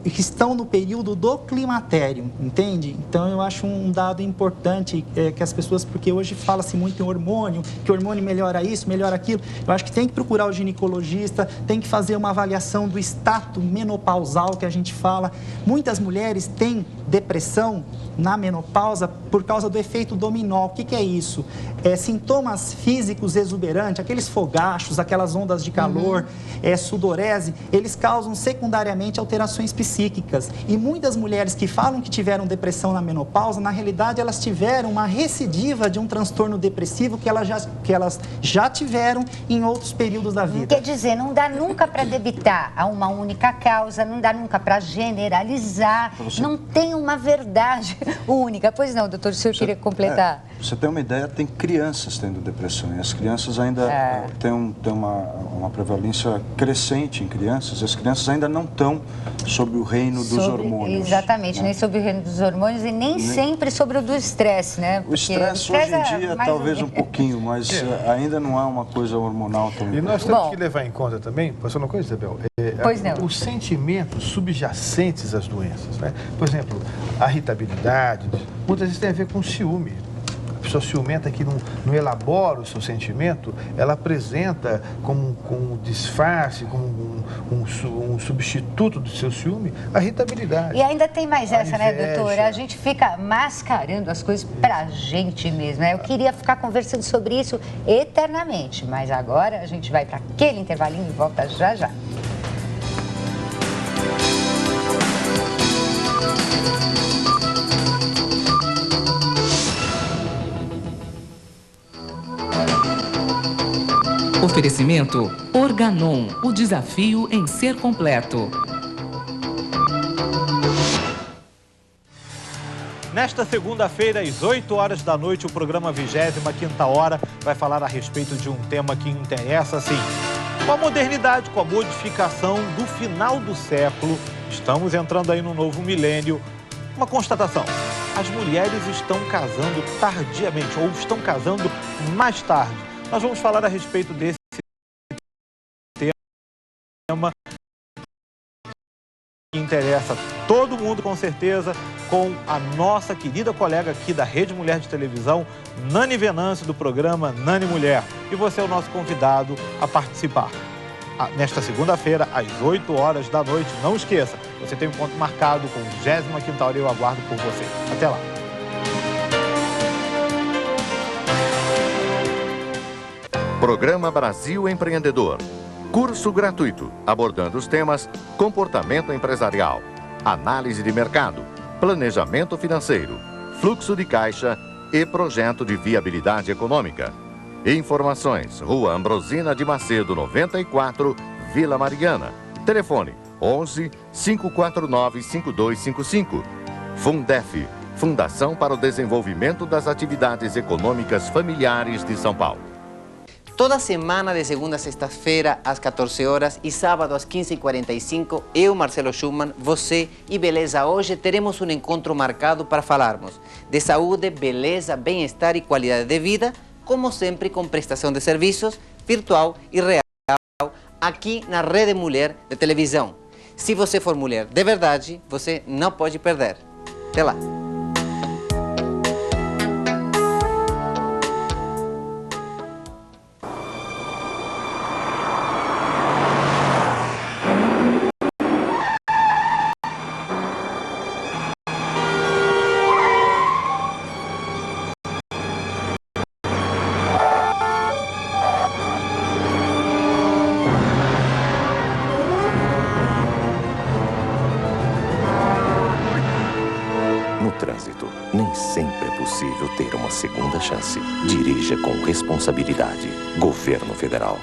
que estão no período do climatério, entende? Então, eu acho um dado importante que as pessoas, porque hoje fala-se muito em hormônio, que o hormônio melhora isso, melhora aquilo. Eu acho que tem que procurar o ginecologista, tem que fazer uma avaliação do status menopausal que a gente fala. Muitas mulheres têm depressão na menopausa por causa do efeito dominó. O que é isso? Sintomas físicos exuberantes, aqueles fogachos, aquelas ondas de calor, sudorese, eles causam secundariamente alterações psíquicas. E muitas mulheres que falam que tiveram depressão na menopausa, na realidade elas tiveram uma recidiva de um transtorno depressivo que elas já tiveram em outros períodos da vida. Quer dizer, não dá nunca para debitar a uma única causa, não dá nunca para generalizar, não tem uma verdade única. Pois não, doutor, o senhor queria completar? Você tem uma ideia, tem crianças tendo depressão, e as crianças ainda têm uma prevalência crescente em crianças, e as crianças ainda não estão sob o reino dos hormônios. Exatamente, nem sob o reino dos hormônios e nem sempre sobre o do estresse, né? Porque o estresse hoje em dia talvez um pouquinho, mas ainda não há uma coisa hormonal tão... E nós temos que levar em conta também, posso falar uma coisa, Isabel? Pois não. Os sentimentos subjacentes às doenças, né? Por exemplo, a irritabilidade, muitas vezes tem a ver com ciúme. A pessoa ciumenta que não elabora o seu sentimento, ela apresenta como um disfarce, como um substituto do seu ciúme, a irritabilidade. E ainda tem mais essa, né, doutora? A gente fica mascarando as coisas pra gente mesmo, né? Eu queria ficar conversando sobre isso eternamente, mas agora a gente vai para aquele intervalinho e volta já já. Oferecimento Organon, o desafio em ser completo. Nesta segunda-feira, às 8 horas da noite, o programa 25ª Hora vai falar a respeito de um tema que interessa, assim, com a modernidade, com a modificação do final do século. Estamos entrando aí no novo milênio. Uma constatação, as mulheres estão casando tardiamente, ou estão casando mais tarde. Nós vamos falar a respeito desse tema que interessa todo mundo, com certeza, com a nossa querida colega aqui da Rede Mulher de Televisão, Nani Venâncio, do programa Nani Mulher. E você é o nosso convidado a participar. Nesta segunda-feira, às 8 horas da noite, não esqueça, você tem um encontro marcado com o 25ª Hora e eu aguardo por você. Até lá. Programa Brasil Empreendedor. Curso gratuito, abordando os temas comportamento empresarial, análise de mercado, planejamento financeiro, fluxo de caixa e projeto de viabilidade econômica. Informações, Rua Ambrosina de Macedo, 94, Vila Mariana. Telefone 11 549 5255. Fundef, Fundação para o Desenvolvimento das Atividades Econômicas Familiares de São Paulo. Toda semana, de segunda a sexta-feira, às 14 horas e sábado às 15h45, eu, Marcelo Schumann, você e Beleza Hoje teremos um encontro marcado para falarmos de saúde, beleza, bem-estar e qualidade de vida, como sempre com prestação de serviços virtual e real, aqui na Rede Mulher de Televisão. Se você for mulher de verdade, você não pode perder. Até lá! Nem sempre é possível ter uma segunda chance. Dirija com responsabilidade. Governo Federal.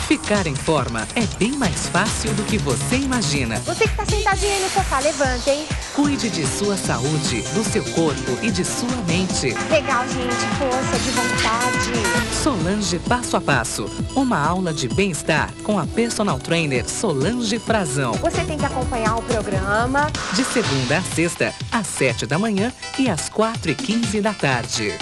Ficar em forma é bem mais fácil do que você imagina. Você que está sentadinho aí no sofá, levante, hein? Cuide de sua saúde, do seu corpo e de sua mente. Legal, gente. Força, de vontade. Solange Passo a Passo. Uma aula de bem-estar com a personal trainer Solange Frazão. Você tem que acompanhar o programa. De segunda a sexta, às 7 da manhã e às 4h15 da tarde.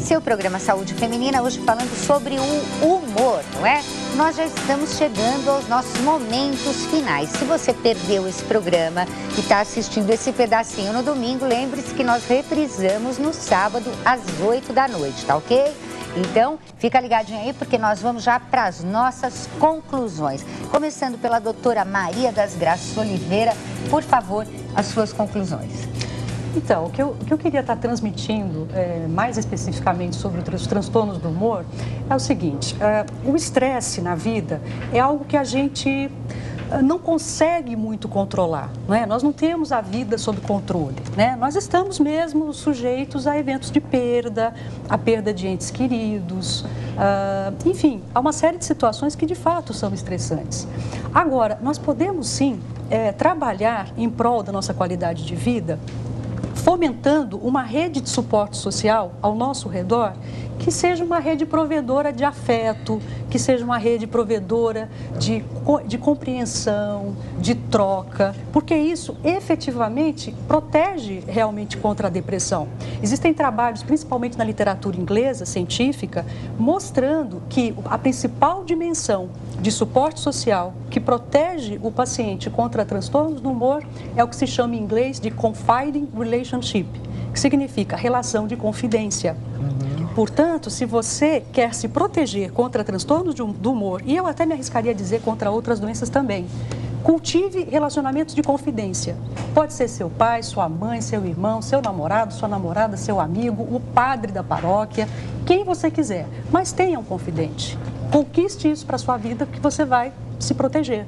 Seu programa Saúde Feminina, hoje falando sobre o humor, não é? Nós já estamos chegando aos nossos momentos finais. Se você perdeu esse programa e está assistindo esse pedacinho no domingo, lembre-se que nós reprisamos no sábado às 8 da noite, tá ok? Então, fica ligadinho aí, porque nós vamos já para as nossas conclusões. Começando pela doutora Maria das Graças Oliveira, por favor, as suas conclusões. Então, o que eu queria estar transmitindo, mais especificamente sobre os transtornos do humor, é o seguinte: o estresse na vida é algo que a gente não consegue muito controlar, não é? Nós não temos a vida sob controle, né? Nós estamos mesmo sujeitos a eventos de perda, a perda de entes queridos, enfim, há uma série de situações que de fato são estressantes. Agora, nós podemos sim trabalhar em prol da nossa qualidade de vida, fomentando uma rede de suporte social ao nosso redor, que seja uma rede provedora de afeto, que seja uma rede provedora de compreensão, de troca, porque isso efetivamente protege realmente contra a depressão. Existem trabalhos, principalmente na literatura inglesa, científica, mostrando que a principal dimensão de suporte social que protege o paciente contra transtornos do humor é o que se chama em inglês de confiding relationship, que significa relação de confidência. Portanto, se você quer se proteger contra transtornos do humor, e eu até me arriscaria a dizer contra outras doenças também, cultive relacionamentos de confidência. Pode ser seu pai, sua mãe, seu irmão, seu namorado, sua namorada, seu amigo, o padre da paróquia, quem você quiser, mas tenha um confidente. Conquiste isso para a sua vida, que você vai se proteger.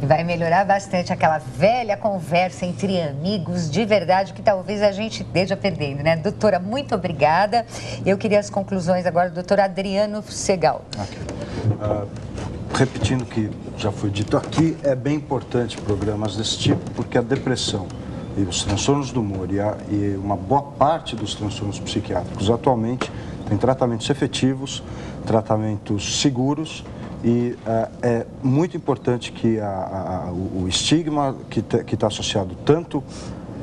E vai melhorar bastante aquela velha conversa entre amigos de verdade que talvez a gente esteja perdendo, né? Doutora, muito obrigada. Eu queria as conclusões agora do doutor Adriano Segal. Repetindo o que já foi dito aqui, é bem importante programas desse tipo, porque a depressão e os transtornos do humor e uma boa parte dos transtornos psiquiátricos atualmente têm tratamentos efetivos, tratamentos seguros. E é muito importante que o estigma que está associado tanto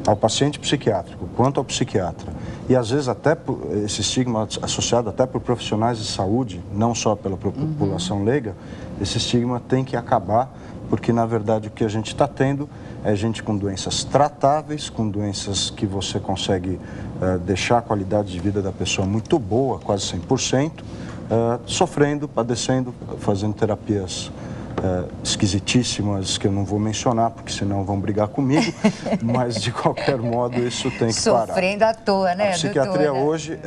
ao paciente psiquiátrico quanto ao psiquiatra, e às vezes até esse estigma associado até por profissionais de saúde, não só pela população leiga, esse estigma tem que acabar, porque na verdade o que a gente está tendo é gente com doenças tratáveis, com doenças que você consegue deixar a qualidade de vida da pessoa muito boa, quase 100%, sofrendo, padecendo, fazendo terapias esquisitíssimas que eu não vou mencionar, porque senão vão brigar comigo, mas de qualquer modo isso tem que parar. Sofrendo à toa, né, a psiquiatria doutora? Hoje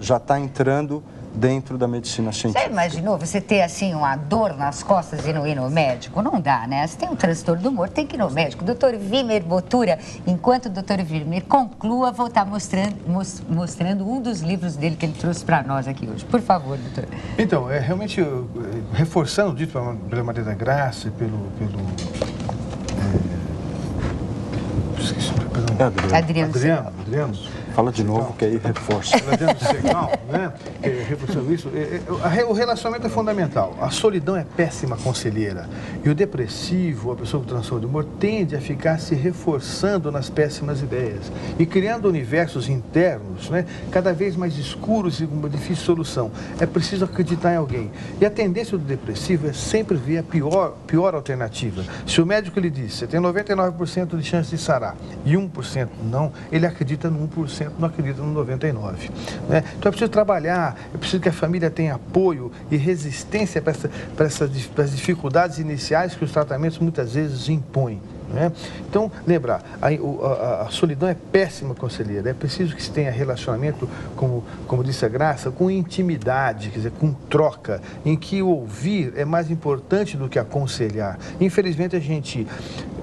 já está entrando dentro da medicina científica. Você imaginou você ter, assim, uma dor nas costas e não ir no médico? Não dá, né? Se tem um transtorno do humor, tem que ir no médico. Doutor Vimer Botura, enquanto o doutor Vimer conclua, vou estar mostrando um dos livros dele que ele trouxe para nós aqui hoje. Por favor, doutor. Então, realmente, reforçando o dito pela Maria da Graça e pelo Adriano. Fala de novo, que aí reforça. Reforçando isso, o relacionamento é fundamental. A solidão é péssima conselheira. E o depressivo, a pessoa com transtorno de humor, tende a ficar se reforçando nas péssimas ideias e criando universos internos, né, cada vez mais escuros e com uma difícil solução. É preciso acreditar em alguém. E a tendência do depressivo é sempre ver a pior alternativa. Se o médico lhe diz, você tem 99% de chance de sarar e 1% não, ele acredita no 1%. Não acredita no 99%. Né? Então é preciso trabalhar, é preciso que a família tenha apoio e resistência para as dificuldades iniciais que os tratamentos muitas vezes impõem. Né? Então, lembrar, a solidão é péssima, conselheira. É preciso que se tenha relacionamento, como disse a Graça, com intimidade, quer dizer, com troca, em que o ouvir é mais importante do que aconselhar. Infelizmente, a gente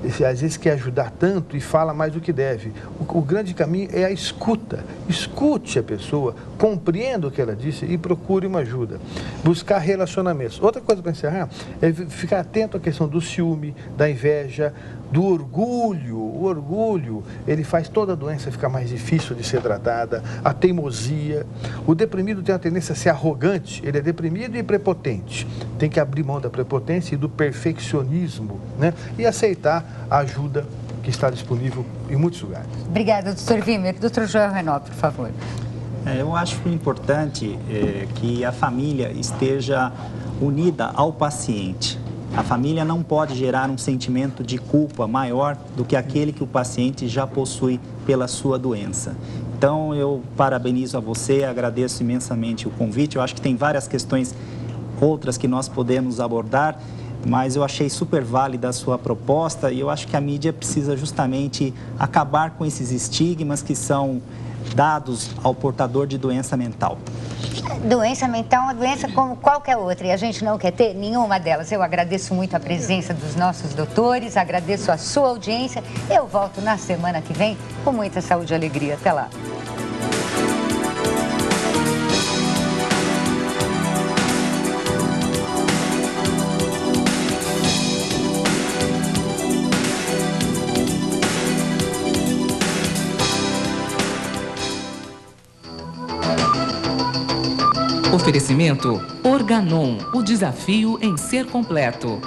às vezes quer ajudar tanto e fala mais do que deve. O grande caminho é a escuta. Escute a pessoa, compreenda o que ela disse e procure uma ajuda. Buscar relacionamentos. Outra coisa para encerrar é ficar atento à questão do ciúme, da inveja, do orgulho. O orgulho, ele faz toda a doença ficar mais difícil de ser tratada. A teimosia. O deprimido tem a tendência a ser arrogante. Ele é deprimido e prepotente. Tem que abrir mão da prepotência e do perfeccionismo, né? E aceitar a ajuda que está disponível em muitos lugares. Obrigada, doutor Vimer. Doutor Joel Renaud, por favor. Eu acho importante que a família esteja unida ao paciente. A família não pode gerar um sentimento de culpa maior do que aquele que o paciente já possui pela sua doença. Então, eu parabenizo a você, agradeço imensamente o convite. Eu acho que tem várias questões outras que nós podemos abordar, mas eu achei super válida a sua proposta e eu acho que a mídia precisa justamente acabar com esses estigmas que são dados ao portador de doença mental. Doença mental é uma doença como qualquer outra e a gente não quer ter nenhuma delas. Eu agradeço muito a presença dos nossos doutores, agradeço a sua audiência. Eu volto na semana que vem com muita saúde e alegria. Até lá. Oferecimento Organon, o desafio em ser completo.